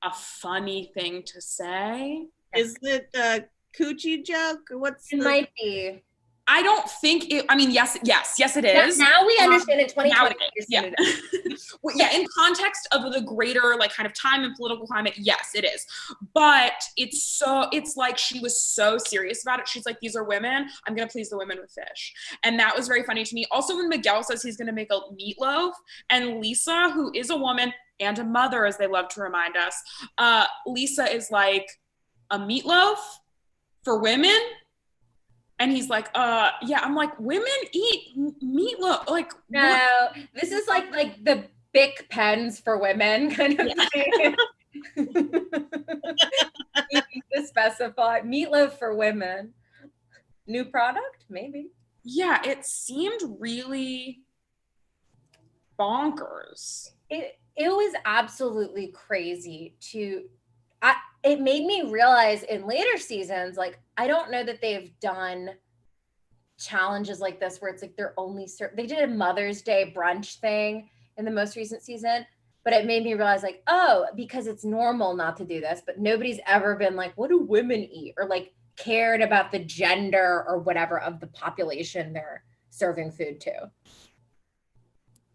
a funny thing to say. Is it a coochie joke? It might be. I don't think it, I mean, yes, it is. Now we understand in 2020. Yeah. Well, yeah, in context of the greater like kind of time and political climate, yes, it is. But it's like she was so serious about it. She's like, these are women. I'm going to please the women with fish. And that was very funny to me. Also, when Miguel says he's going to make a meatloaf, and Lisa, who is a woman and a mother, as they love to remind us, Lisa is like, a meatloaf for women? And he's like, yeah. I'm like, women eat meatloaf. Like, no, what? This is like the Bic pens for women kind of thing. You need to specify meatloaf for women. New product, maybe. Yeah, it seemed really bonkers. It was absolutely crazy it made me realize in later seasons, like, I don't know that they've done challenges like this where it's like they're only they did a Mother's Day brunch thing in the most recent season, but it made me realize, like, oh, because it's normal not to do this, but nobody's ever been like, what do women eat, or like cared about the gender or whatever of the population they're serving food to.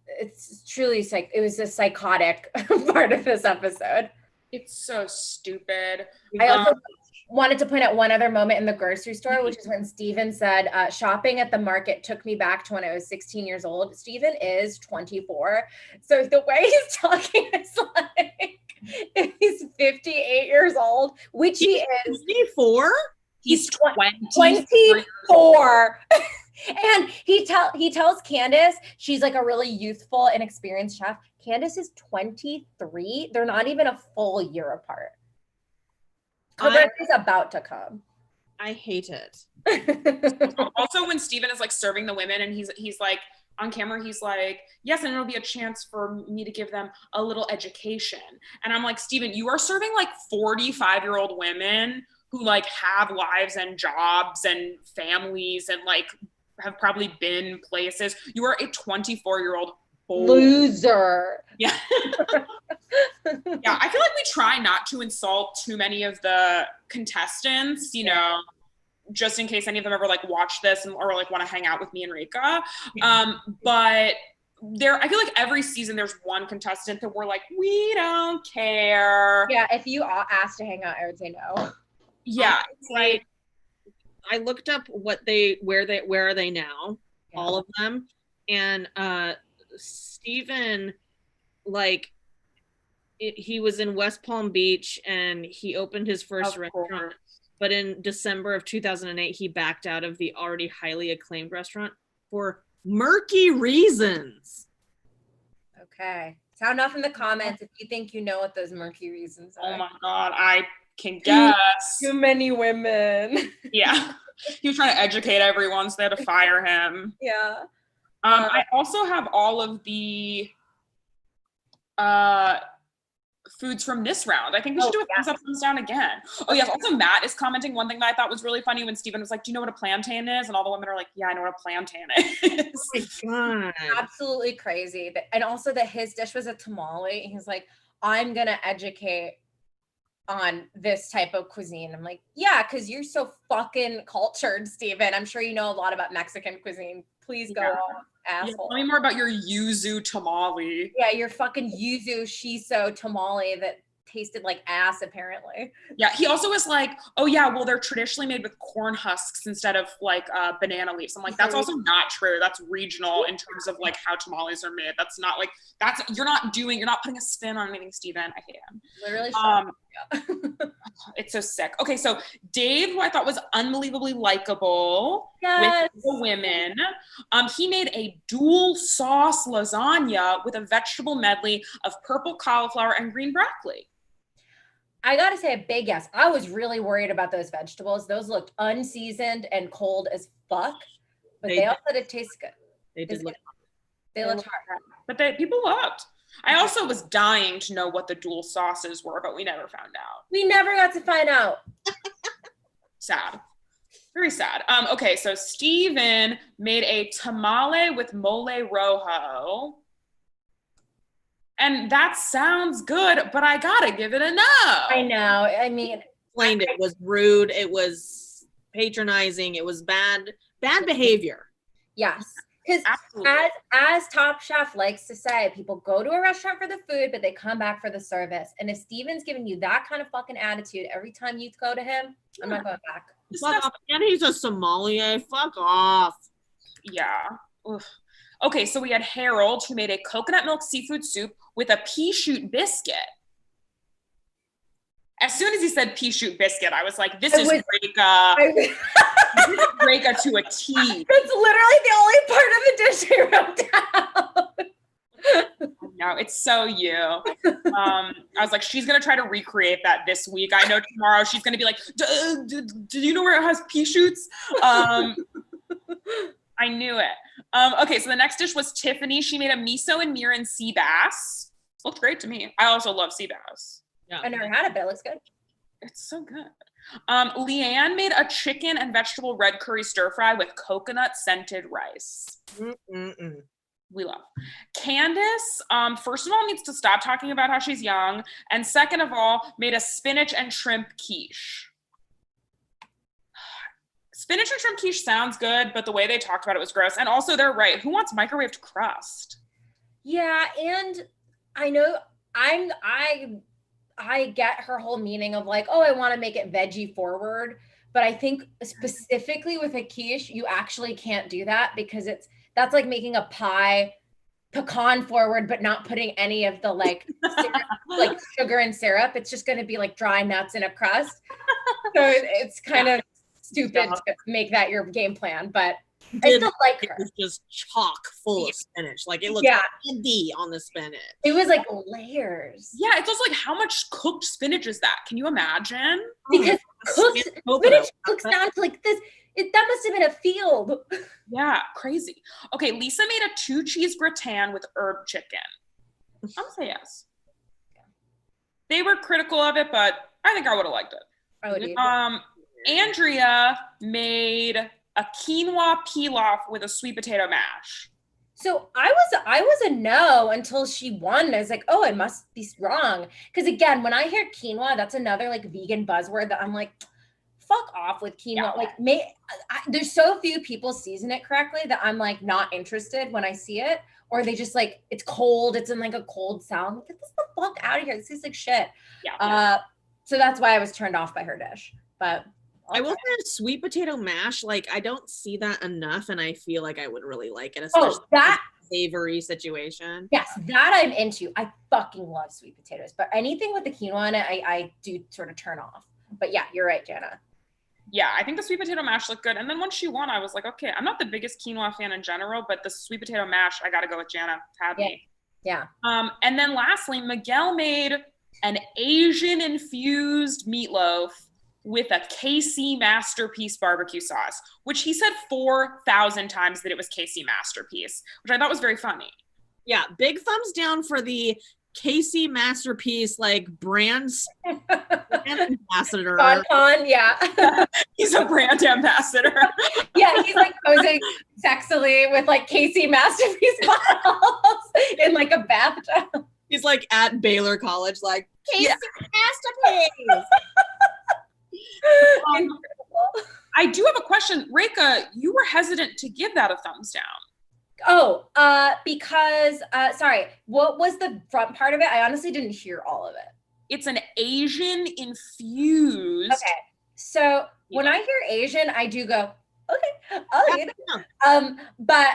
It's truly it was a psychotic part of this episode. It's so stupid. I also wanted to point out one other moment in the grocery store, which is when Steven said, shopping at the market took me back to when I was 16 years old. Steven is 24. So the way he's talking is like if he's 58 years old, which he is. 24? He's 24. And he tells Candace she's like a really youthful, inexperienced chef. Candace is 23. They're not even a full year apart. Her birthday's about to come. I hate it. Also, when Steven is like serving the women and he's like on camera, he's like, yes, and it'll be a chance for me to give them a little education. And I'm like, Steven, you are serving like 45-year-old women who like have lives and jobs and families and like have probably been places. You are a 24-year-old loser. Yeah. Yeah, I feel like we try not to insult too many of the contestants, you know, just in case any of them ever like watch this or like want to hang out with me and Rika. But I feel like every season there's one contestant that we're like, we don't care. Yeah, if you asked to hang out, I would say no. Yeah, like I looked up where are they now? Yeah. All of them. And Steven, like, he was in West Palm Beach and he opened his first restaurant, but in December of 2008 he backed out of the already highly acclaimed restaurant for murky reasons. Okay, sound off in the comments if you think you know what those murky reasons are. Oh my god, I can guess. Too many women. Yeah, he was trying to educate everyone, so they had to fire him. Yeah. I also have all of the foods from this round. I think we should do a thumbs up, thumbs down again. Oh yes, also Matt is commenting one thing that I thought was really funny when Steven was like, do you know what a plantain is? And all the women are like, yeah, I know what a plantain is. Oh my God. Absolutely crazy. And also that his dish was a tamale. He's like, I'm gonna educate on this type of cuisine. I'm like, yeah, because you're so fucking cultured, Steven. I'm sure you know a lot about Mexican cuisine. Please go on, asshole. Tell me more about your yuzu tamale. Yeah, your fucking yuzu shiso tamale that tasted like ass, apparently. Yeah, he also was like, oh yeah, well, they're traditionally made with corn husks instead of like banana leaves. I'm like, that's also not true. That's regional in terms of like how tamales are made. That's not like, you're not putting a spin on anything, Steven. I hate him. Literally. It's so sick. Okay, so Dave, who I thought was unbelievably likable with the women, he made a dual sauce lasagna with a vegetable medley of purple cauliflower and green broccoli. I gotta say a big yes. I was really worried about those vegetables. Those looked unseasoned and cold as fuck, but they all said it tastes good. They did look. They looked hard. But people looked. I also was dying to know what the dual sauces were, but we never found out. We never got to find out. Sad. Very sad. Okay, so Steven made a tamale with mole rojo. And that sounds good, but I gotta give it a no. I know. I mean, it was rude. It was patronizing. It was bad behavior. Yes. Because as Top Chef likes to say, people go to a restaurant for the food, but they come back for the service. And if Steven's giving you that kind of fucking attitude every time you go to him, I'm not going back. Fuck off. And he's a sommelier. Fuck off. Yeah. Ugh. Okay, so we had Harold, who made a coconut milk seafood soup with a pea shoot biscuit. As soon as he said pea shoot biscuit, I was like, this is Rika. Rika to a T. That's literally the only part of the dish I wrote down. No, it's so you. I was like, she's going to try to recreate that this week. I know tomorrow she's going to be like, do you know where it has pea shoots? I knew it. Okay, so the next dish was Tiffany. She made a miso and mirin sea bass. Looks great to me. I also love sea bass. Yeah. I never had it, but it looks good. It's so good. Leanne made a chicken and vegetable red curry stir fry with coconut scented rice. We love. Candace, first of all, needs to stop talking about how she's young. And second of all, made a spinach and shrimp quiche. Spinach and shrimp quiche sounds good, but the way they talked about it was gross. And also, they're right. Who wants microwaved crust? Yeah, and I know I get her whole meaning of like, oh, I want to make it veggie forward. But I think specifically with a quiche, you actually can't do that because that's like making a pie pecan forward, but not putting any of the like syrup, like sugar and syrup. It's just going to be like dry nuts in a crust. So it's kind of stupid to make that your game plan, but I still like her. It was just chock full of spinach. Like it looked candy on the spinach. It was like layers. Yeah, it's also like how much cooked spinach is that? Can you imagine? Because spinach cooks down to like this. That must have been a field. Yeah, crazy. Okay, Lisa made a 2-cheese gratin with herb chicken. I'm gonna say yes. They were critical of it, but I think I would have liked it. I would. Andrea made a quinoa pilaf with a sweet potato mash. So I was a no until she won. I was like, oh, I must be wrong. Because again, when I hear quinoa, that's another like vegan buzzword that I'm like, fuck off with quinoa. Yeah. Like, there's so few people season it correctly that I'm like not interested when I see it. Or they just like, it's cold. It's in like a cold salad. Like, get this the fuck out of here. This tastes like shit. Yeah. So that's why I was turned off by her dish. But I will say a sweet potato mash, like I don't see that enough, and I feel like I would really like it, especially that savory situation. Yes, that I'm into. I fucking love sweet potatoes, but anything with the quinoa in it, I do sort of turn off. But yeah, you're right, Jana. Yeah, I think the sweet potato mash looked good. And then once she won, I was like, okay, I'm not the biggest quinoa fan in general, but the sweet potato mash, I got to go with Jana. Had me. Yeah. And then lastly, Miguel made an Asian infused meatloaf with a KC Masterpiece barbecue sauce, which he said 4,000 times that it was KC Masterpiece, which I thought was very funny. Yeah, big thumbs down for the KC Masterpiece, like brand ambassador. Yeah. He's a brand ambassador. Yeah, he's like posing sexily with like KC Masterpiece bottles in like a bathtub. He's like at Baylor College, like KC Masterpiece. I do have a question. Reka, you were hesitant to give that a thumbs down. Oh, because, sorry, what was the front part of it? I honestly didn't hear all of it. It's an Asian infused. Okay. So when I hear Asian, I do go, okay. Oh, but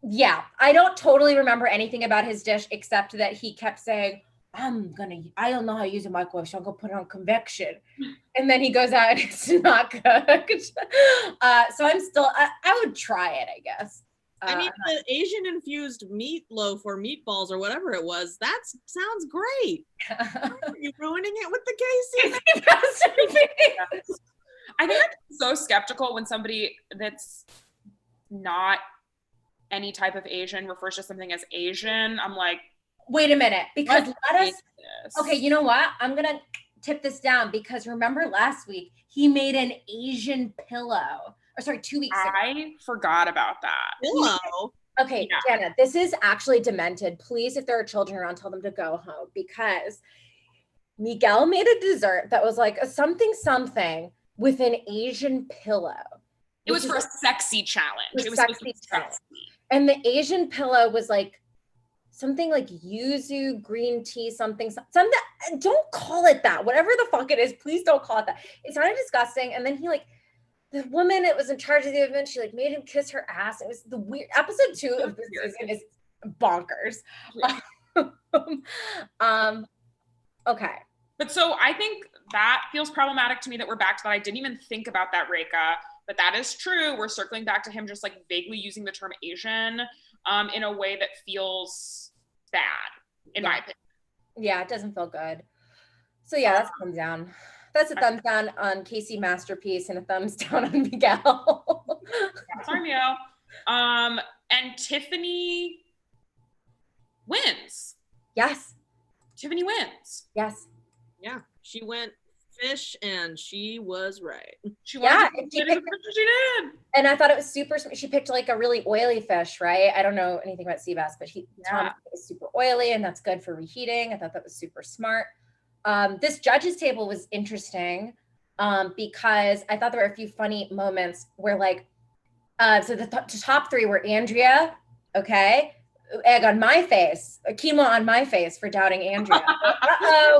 yeah, I don't totally remember anything about his dish except that he kept saying, I don't know how to use a microwave, so I'm gonna put it on convection. And then he goes out and it's not cooked. So I'm still, I would try it, I guess. I mean, the Asian infused meatloaf or meatballs or whatever it was, that sounds great. Are you ruining it with the KC? I think I'm so skeptical when somebody that's not any type of Asian refers to something as Asian. I'm like, wait a minute, because okay, you know what? I'm going to tip this down because remember last week, he made an Asian pillow. Or sorry, 2 weeks ago. I forgot about that. Pillow? Okay, yeah. Jana, this is actually demented. Please, if there are children around, tell them to go home because Miguel made a dessert that was like a something with an Asian pillow. It was for a sexy challenge. It was sexy. And the Asian pillow was like something like yuzu green tea, something. Don't call it that. Whatever the fuck it is, please don't call it that. It sounded disgusting. And then he like, the woman that was in charge of the event, she like made him kiss her ass. It was the weird episode 2 of this season is bonkers. Okay. But so I think that feels problematic to me that we're back to that. I didn't even think about that, Reka, but that is true. We're circling back to him just like vaguely using the term Asian in a way that feels bad, in my opinion. Yeah, it doesn't feel good. So yeah, that's a thumbs down. That's a thumbs down on KC Masterpiece and a thumbs down on Miguel. Sorry, Miguel. And Tiffany wins. Yes. Tiffany wins. Yes. Yeah, she went fish and she was right. She Yeah, wanted to she did. And I thought it was super. She picked like a really oily fish, right? I don't know anything about sea bass, but Tom is super oily, and that's good for reheating. I thought that was super smart. This judges table was interesting because I thought there were a few funny moments where like, so the top three were Andrea, okay, egg on my face, quinoa on my face for doubting Andrea.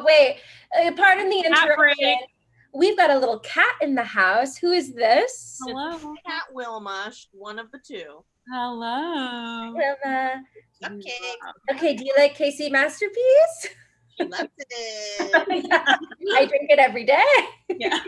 Wait, pardon the interruption. We've got a little cat in the house. Who is this? Hello. Cat Wilma, one of the two. Hello. Wilma. Cupcake. Okay, do you like KC Masterpiece? She loves it. Yeah, I drink it every day. Yeah.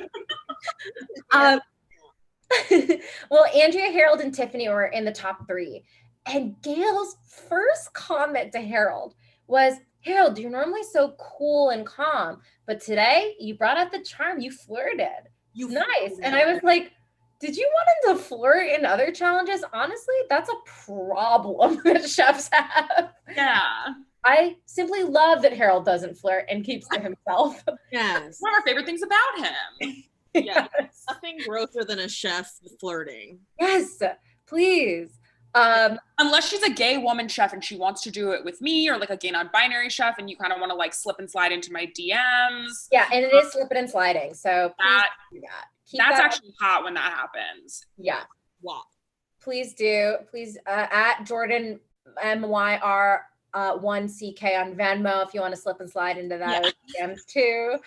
Well, Andrea, Harold, and Tiffany were in the top three. And Gail's first comment to Harold was, Harold, you're normally so cool and calm, but today you brought out the charm. You flirted. Nice. And I was like, did you want him to flirt in other challenges? Honestly, that's a problem that chefs have. Yeah. I simply love that Harold doesn't flirt and keeps to himself. Yes. One of our favorite things about him. Yeah. Yes. Nothing grosser than a chef flirting. Yes, please. Unless she's a gay woman chef and she wants to do it with me, or like a gay non-binary chef and you kind of want to like slip and slide into my DMs. Yeah, and it is slipping and sliding. So please do that. That's actually hot when that happens. Yeah. Wow. Please do. Please at Jordan MYR 1CK on Venmo if you want to slip and slide into that DMs too.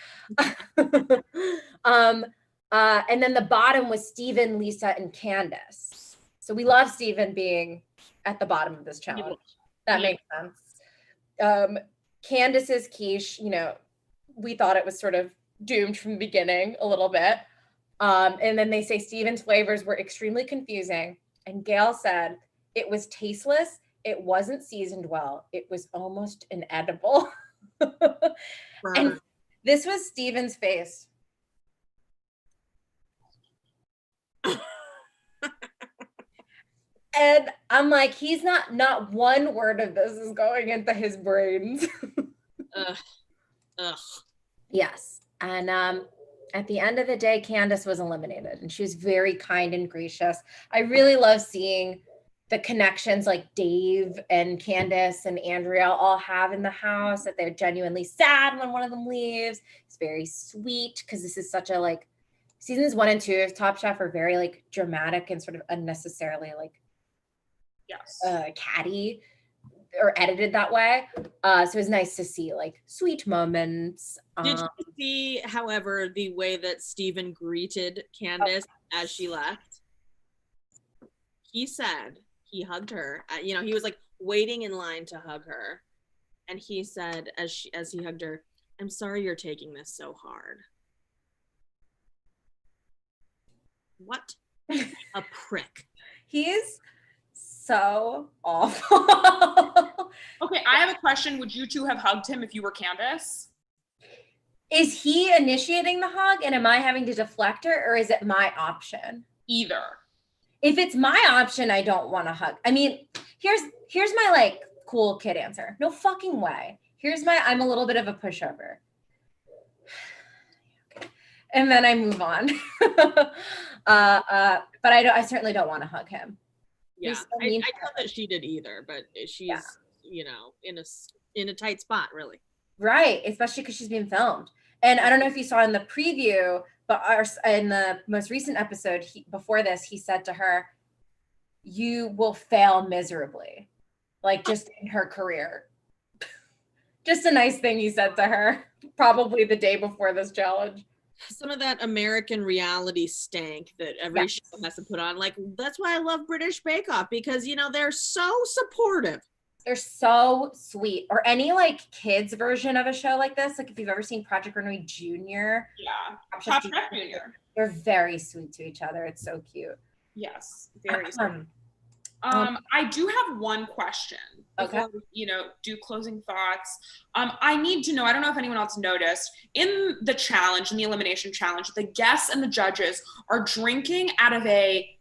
And then the bottom was Steven, Lisa, and Candace. So we love Steven being at the bottom of this challenge. That makes sense. Candace's quiche, we thought it was sort of doomed from the beginning a little bit. And then they say Steven's flavors were extremely confusing. And Gail said it was tasteless. It wasn't seasoned well. It was almost inedible. And this was Steven's face. And I'm like, he's not one word of this is going into his brains. Ugh. Yes. And at the end of the day, Candace was eliminated, and she was very kind and gracious. I really love seeing the connections like Dave and Candace and Andrea all have in the house, that they're genuinely sad when one of them leaves. It's very sweet because this is such a like seasons 1 and 2 of Top Chef are very like dramatic and sort of unnecessarily like catty or edited that way. So it was nice to see like sweet moments. Did you see, however, the way that Steven greeted Candace as she left? He said, he hugged her. He was like waiting in line to hug her. And he said, as he hugged her, "I'm sorry you're taking this so hard." What a prick. He's so awful. Okay, I have a question. Would you two have hugged him if you were Candace? Is he initiating the hug and am I having to deflect her, or is it my option? Either. If it's my option, I don't want to hug. I mean, here's my like cool kid answer. No fucking way. I'm a little bit of a pushover. And then I move on. But I certainly don't want to hug him. Yeah, I don't know that she did either, but she's in a tight spot, really. Right, especially because she's being filmed. And I don't know if you saw in the preview, but in the most recent episode before this, he said to her, "You will fail miserably," like just in her career. Just a nice thing he said to her, probably the day before this challenge. Some of that American reality stank that every show has to put on. Like, that's why I love British Bake Off, because, they're so supportive. They're so sweet. Or any like kids version of a show like this. Like if you've ever seen Project Runway Junior. Yeah. Top Chef Junior. They're very sweet to each other. It's so cute. Yes. Very sweet. I do have one question. Okay. Before, do closing thoughts. I need to know, I don't know if anyone else noticed, in the challenge, in the elimination challenge, the guests and the judges are drinking out of a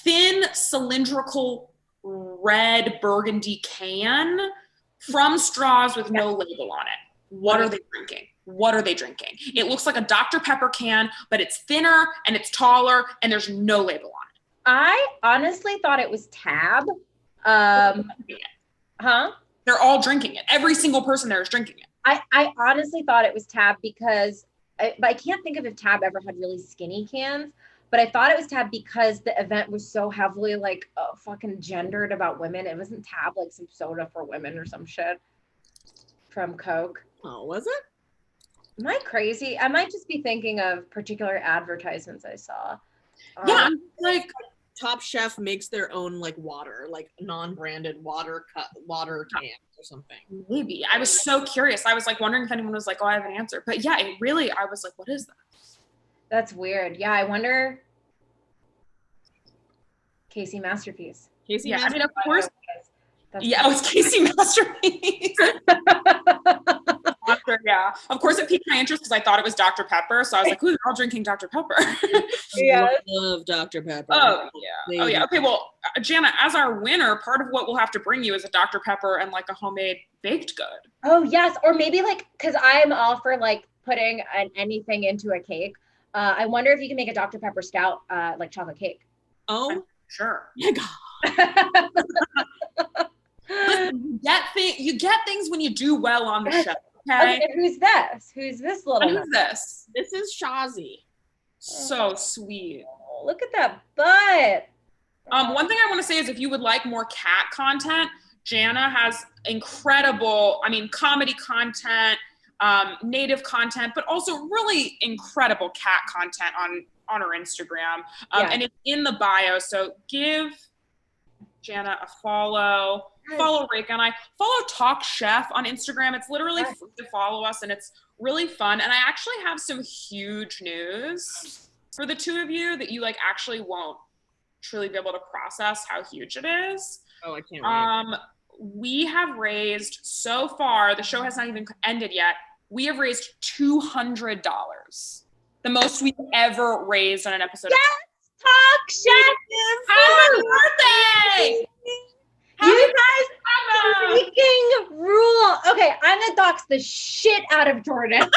thin, cylindrical, red burgundy can from straws with no label on it. What are they drinking? What are they drinking? It looks like a Dr. Pepper can, but it's thinner and it's taller and there's no label on it. I honestly thought it was Tab. Huh? They're all drinking it. Every single person there is drinking it. I honestly thought it was Tab because I can't think of if Tab ever had really skinny cans, but I thought it was Tab because the event was so heavily like fucking gendered about women. It wasn't Tab like some soda for women or some shit from Coke. Oh, was it? Am I crazy? I might just be thinking of particular advertisements I saw. Yeah, like Top Chef makes their own like water, like non-branded water cans or something. Maybe. I was so curious. I was like wondering if anyone was like, oh, I have an answer. But yeah, I was like, what is that? That's weird. Yeah, I wonder. Casey Masterpiece. Casey yeah, Masterpiece. I mean, of course. Yeah, it was Casey Masterpiece. Yeah, of course it piqued my interest because I thought it was Dr. Pepper. So I was like, ooh, they're all drinking Dr. Pepper. Yeah. I love Dr. Pepper. Oh, yeah. Oh, yeah. Okay, well, Jana, as our winner, part of what we'll have to bring you is a Dr. Pepper and like a homemade baked good. Oh, yes. Or maybe like, because I am all for like putting anything into a cake. I wonder if you can make a Dr. Pepper stout, like chocolate cake. Oh, sure. My God. Listen, you get things when you do well on the show. Okay. Who's this? Who's this little? Who's this? This is Shazi. So sweet. Oh, look at that butt. One thing I want to say is if you would like more cat content, Jana has incredible, comedy content, native content, but also really incredible cat content on her Instagram. And it's in the bio. So give Jana a follow. Follow Reka and I. Follow Talk Chef on Instagram. It's literally free to follow us and it's really fun. And I actually have some huge news for the two of you that you like actually won't truly be able to process how huge it is. Oh, I can't wait. We have raised so far, the show has not even ended yet. We have raised $200. The most we've ever raised on an episode. Yes! Talk Chef! Happy birthday! You guys freaking rule. Okay, I'm gonna dox the shit out of Jordan.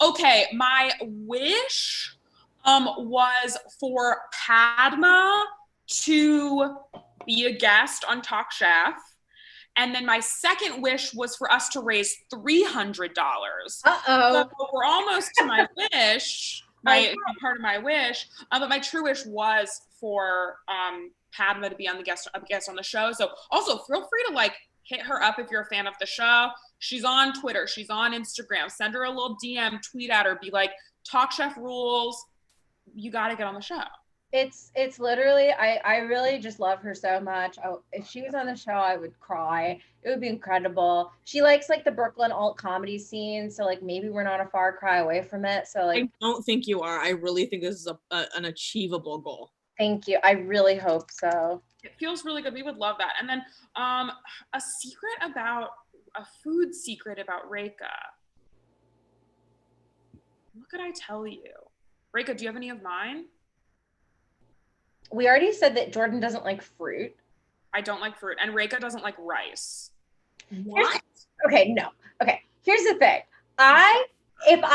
Okay, my wish was for Padma to be a guest on Talk Chef. And then my second wish was for us to raise $300. Uh-oh. So we're almost to my wish, part of my wish. But my true wish was for Padma to be a guest on the show. So also feel free to like hit her up if you're a fan of the show. She's on Twitter. She's on Instagram. Send her a little DM, tweet at her, be like, Talk Chef rules. You got to get on the show. It's literally, I really just love her so much. Oh, if she was on the show, I would cry. It would be incredible. She likes like the Brooklyn alt comedy scene. So like maybe we're not a far cry away from it. So like, I don't think you are. I really think this is an achievable goal. Thank you. I really hope so. It feels really good. We would love that. And then a food secret about Reka. What could I tell you? Reka, do you have any of mine? We already said that Jordan doesn't like fruit. I don't like fruit. And Reka doesn't like rice. What? Okay, no. Okay, here's the thing. Jordan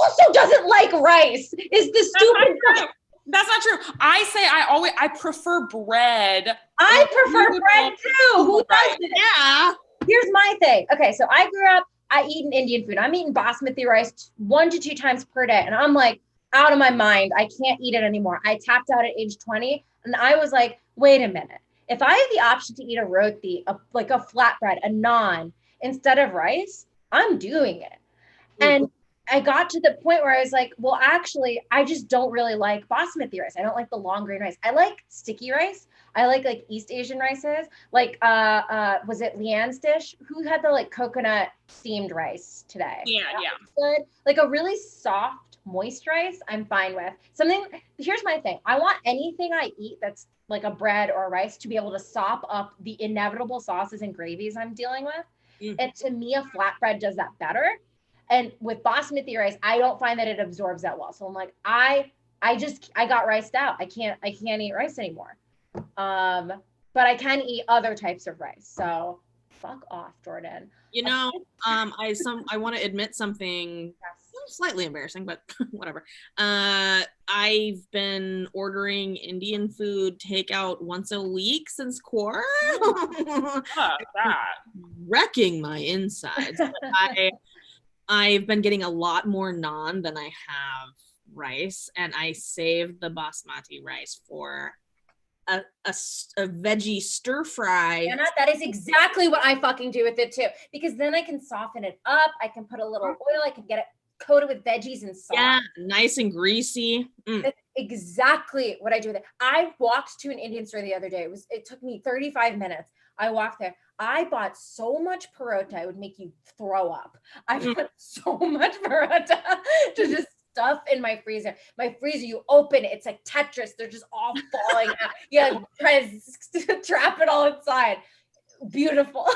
also doesn't like rice. Is the stupid. That's not true. I prefer bread. I prefer bread too. Who doesn't? Yeah. Here's my thing. Okay, so I grew up, I eat an Indian food. I'm eating basmati rice 1 to 2 times per day. And I'm like, out of my mind. I can't eat it anymore. I tapped out at age 20 and I was like, wait a minute. If I have the option to eat a roti, like a flatbread, a naan, instead of rice, I'm doing it. And I got to the point where I was like, well, actually, I just don't really like basmati rice. I don't like the long grain rice. I like sticky rice. I like East Asian rices. Like, was it Leanne's dish? Who had the like coconut steamed rice today? Yeah. Good. Like a really soft, moist rice, I'm fine with. Here's my thing. I want anything I eat that's like a bread or a rice to be able to sop up the inevitable sauces and gravies I'm dealing with. Mm-hmm. And to me, a flatbread does that better. And with basmati rice, I don't find that it absorbs that well. So I'm like, I got riced out. I can't eat rice anymore. But I can eat other types of rice. So fuck off, Jordan. You know, I want to admit something slightly embarrassing, but whatever. I've been ordering Indian food takeout once a week since quarter. Wrecking my insides. But I've been getting a lot more naan than I have rice, and I saved the basmati rice for a veggie stir fry. Jana, that is exactly what I fucking do with it too, because then I can soften it up. I can put a little oil. I can get it coated with veggies and sauce. Yeah, nice and greasy. That's exactly what I do with it. I walked to an Indian store the other day. It took me 35 minutes. I walked there. I bought so much parota, it would make you throw up. I bought so much parota to just stuff in my freezer. My freezer, you open it, it's like Tetris. They're just all falling out. Yeah, try to trap it all inside. Beautiful.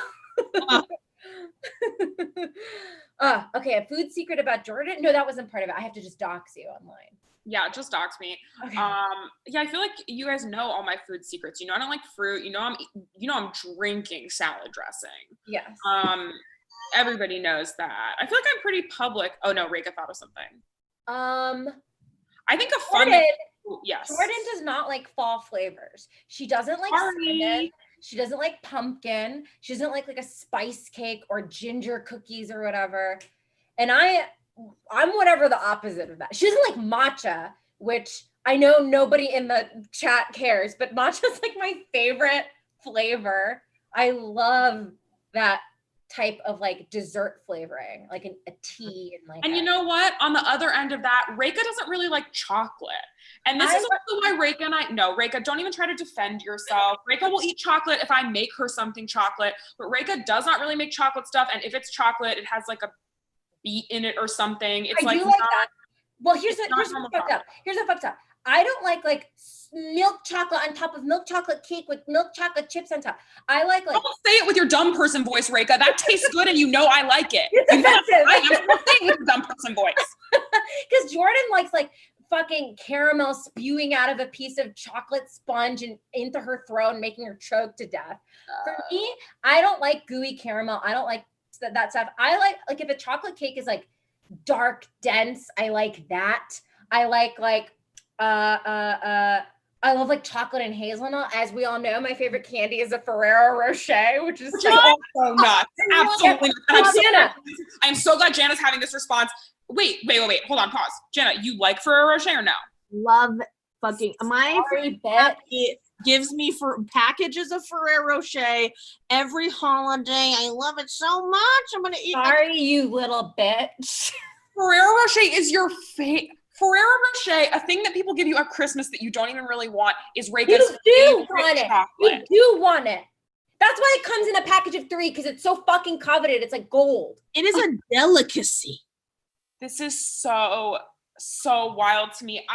Okay, a food secret about Jordan? No, that wasn't part of it. I have to just dox you online. Yeah, just dox me. Okay. Yeah, I feel like you guys know all my food secrets. You know, I don't like fruit. I'm drinking salad dressing. Yes. Everybody knows that. I feel like I'm pretty public. Oh no, Reka thought of something. I think a fun. Yes. Jordan does not like fall flavors. She doesn't like cinnamon. She doesn't like pumpkin. She doesn't like a spice cake or ginger cookies or whatever. And I'm whatever the opposite of that. She doesn't like matcha, which I know nobody in the chat cares, but matcha is like my favorite flavor. I love that type of like dessert flavoring, like a tea and you know what? On the other end of that, Reka doesn't really like chocolate. And this is also why Reka, don't even try to defend yourself. Reka will eat chocolate if I make her something chocolate, but Reka does not really make chocolate stuff. And if it's chocolate, it has like a beet in it or something. It's I do like that. Well, here's what fucked up. Here's what fucked up. I don't like milk chocolate on top of milk chocolate cake with milk chocolate chips on top. I like. Don't say it with your dumb person voice, Reka. That tastes good, and you know I like it. It's offensive. I'm saying it with your dumb person voice. Because Jordan likes like fucking caramel spewing out of a piece of chocolate sponge and into her throat and making her choke to death. For me, I don't like gooey caramel. I don't like that stuff. I like if a chocolate cake is like dark, dense, I like that. I like I love like chocolate and hazelnut. As we all know, my favorite candy is a Ferrero Rocher, which is also nuts. Absolutely. I'm so glad Jana's having this response. Wait. Hold on, pause. Jana, you like Ferrero Rocher or no? Love fucking my family gives me for packages of Ferrero Rocher every holiday. I love it so much. I'm gonna eat. Sorry, you little bitch. Ferrero Rocher is your favorite. Ferrero Rocher, a thing that people give you at Christmas that you don't even really want, is Reka's favorite chocolate. You do want it. That's why it comes in a package of 3, because it's so fucking coveted. It's like gold. It is a delicacy. This is so wild to me.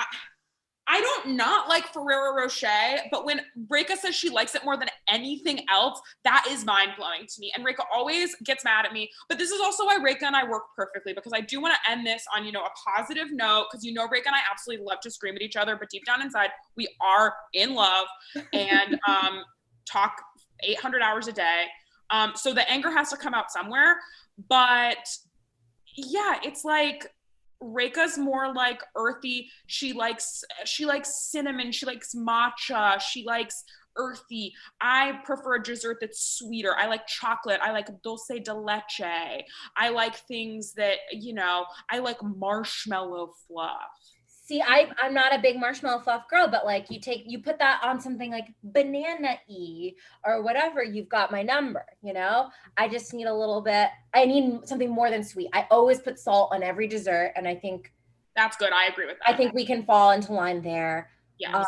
I don't not like Ferrero Rocher, but when Reka says she likes it more than anything else, that is mind-blowing to me. And Reka always gets mad at me. But this is also why Reka and I work perfectly, because I do want to end this on, a positive note, because Reka and I absolutely love to scream at each other, but deep down inside, we are in love and talk 800 hours a day. So the anger has to come out somewhere. But yeah, it's like Reka's more like earthy. She likes cinnamon. She likes matcha. She likes earthy. I prefer a dessert that's sweeter. I like chocolate. I like dulce de leche. I like things that, I like marshmallow fluff. See, I'm not a big marshmallow fluff girl, but like you put that on something like banana-y or whatever, you've got my number, I just need a little bit, I need something more than sweet. I always put salt on every dessert, and I think that's good. I agree with that. I think we can fall into line there. Yes.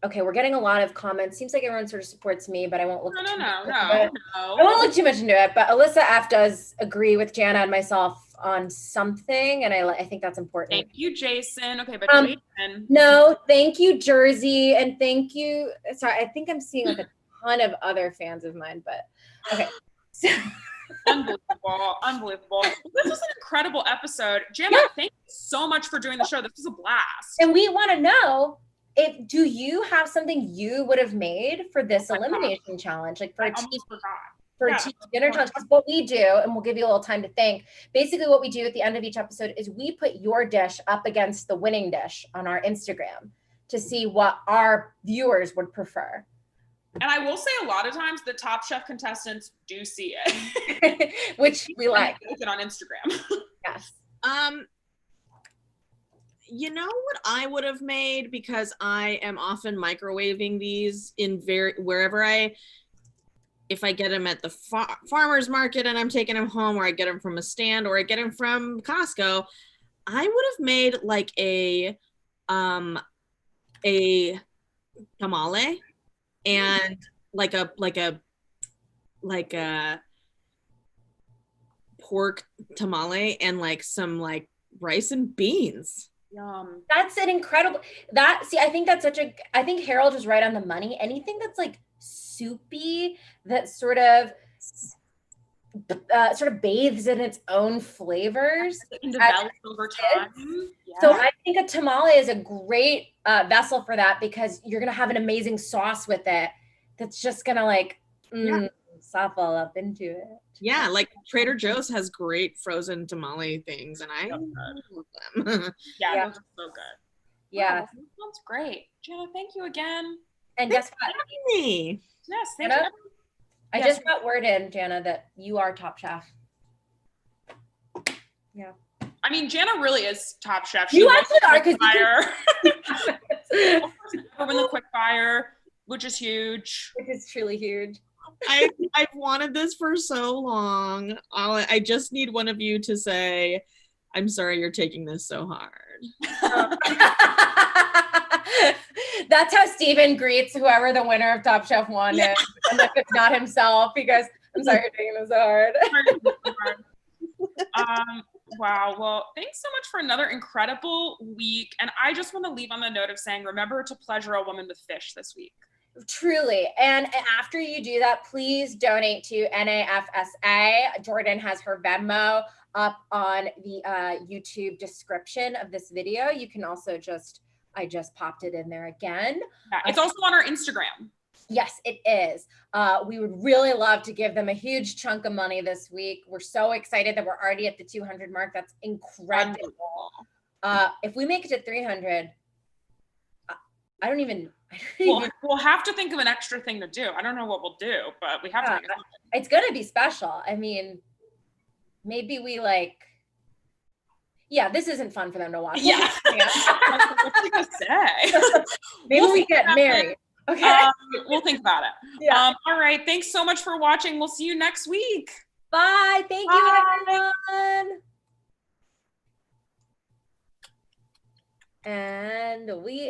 Okay, we're getting a lot of comments. Seems like everyone sort of supports me, but I won't look No. I won't look too much into it, but Alyssa F does agree with Jana and myself on something, and I think that's important. Thank you, Jason. Okay, but Jason. No, thank you, Jersey, and thank you. Sorry, I think I'm seeing like a ton of other fans of mine, but okay. Unbelievable. This was an incredible episode. Jana, thank you so much for doing the show. This was a blast. And we want to know, do you have something you would have made for this elimination challenge? Like for I almost forgot. for dinner challenge. Because what we do, and we'll give you a little time to think, basically what we do at the end of each episode is we put your dish up against the winning dish on our Instagram to see what our viewers would prefer. And I will say a lot of times the Top Chef contestants do see it. Which we like. It on Instagram. Yes. You know what I would have made, because I am often microwaving these in wherever if I get them at the farmer's market and I'm taking them home, or I get them from a stand, or I get them from Costco, I would have made like a tamale and like a pork tamale and like some like rice and beans. Yum. That's an incredible I think that's I think Harold is right on the money. Anything that's like soupy, that sort of bathes in its own flavors and develops over time. Yeah. So I think a tamale is a great vessel for that, because you're gonna have an amazing sauce with it that's just gonna like supple up into it. Yeah, like Trader Joe's has great frozen tamale things, and I love them. Yeah, those are so good. Yeah, wow, that sounds great. Jana, thank you again. And Thanks guess what? Me. Yes, thank you. I just got word in, Jana, that you are Top Chef. Yeah. I mean, Jana really is Top Chef. You actually are, because you win the Quickfire, which is huge. Which is truly huge. I've wanted this for so long. I just need one of you to say, I'm sorry you're taking this so hard. That's how Steven greets whoever the winner of Top Chef 1 is. And if it's not himself, he goes, I'm sorry you're taking this so hard. Wow. Well, thanks so much for another incredible week. And I just want to leave on the note of saying, remember to pleasure a woman with fish this week. Truly. And after you do that, please donate to NAFSA. Jordan has her Venmo up on the YouTube description of this video. You can also I just popped it in there again. Yeah, it's also on our Instagram. Yes, it is. We would really love to give them a huge chunk of money this week. We're so excited that we're already at the 200 mark. That's incredible. If we make it to 300, We'll have to think of an extra thing to do. I don't know what we'll do, but we have to. It's going to be special. I mean, maybe we this isn't fun for them to watch. Yeah. What's he gonna say? Maybe we get married. Okay. We'll think about it. Yeah. All right. Thanks so much for watching. We'll see you next week. Bye. Thank you, everyone. And we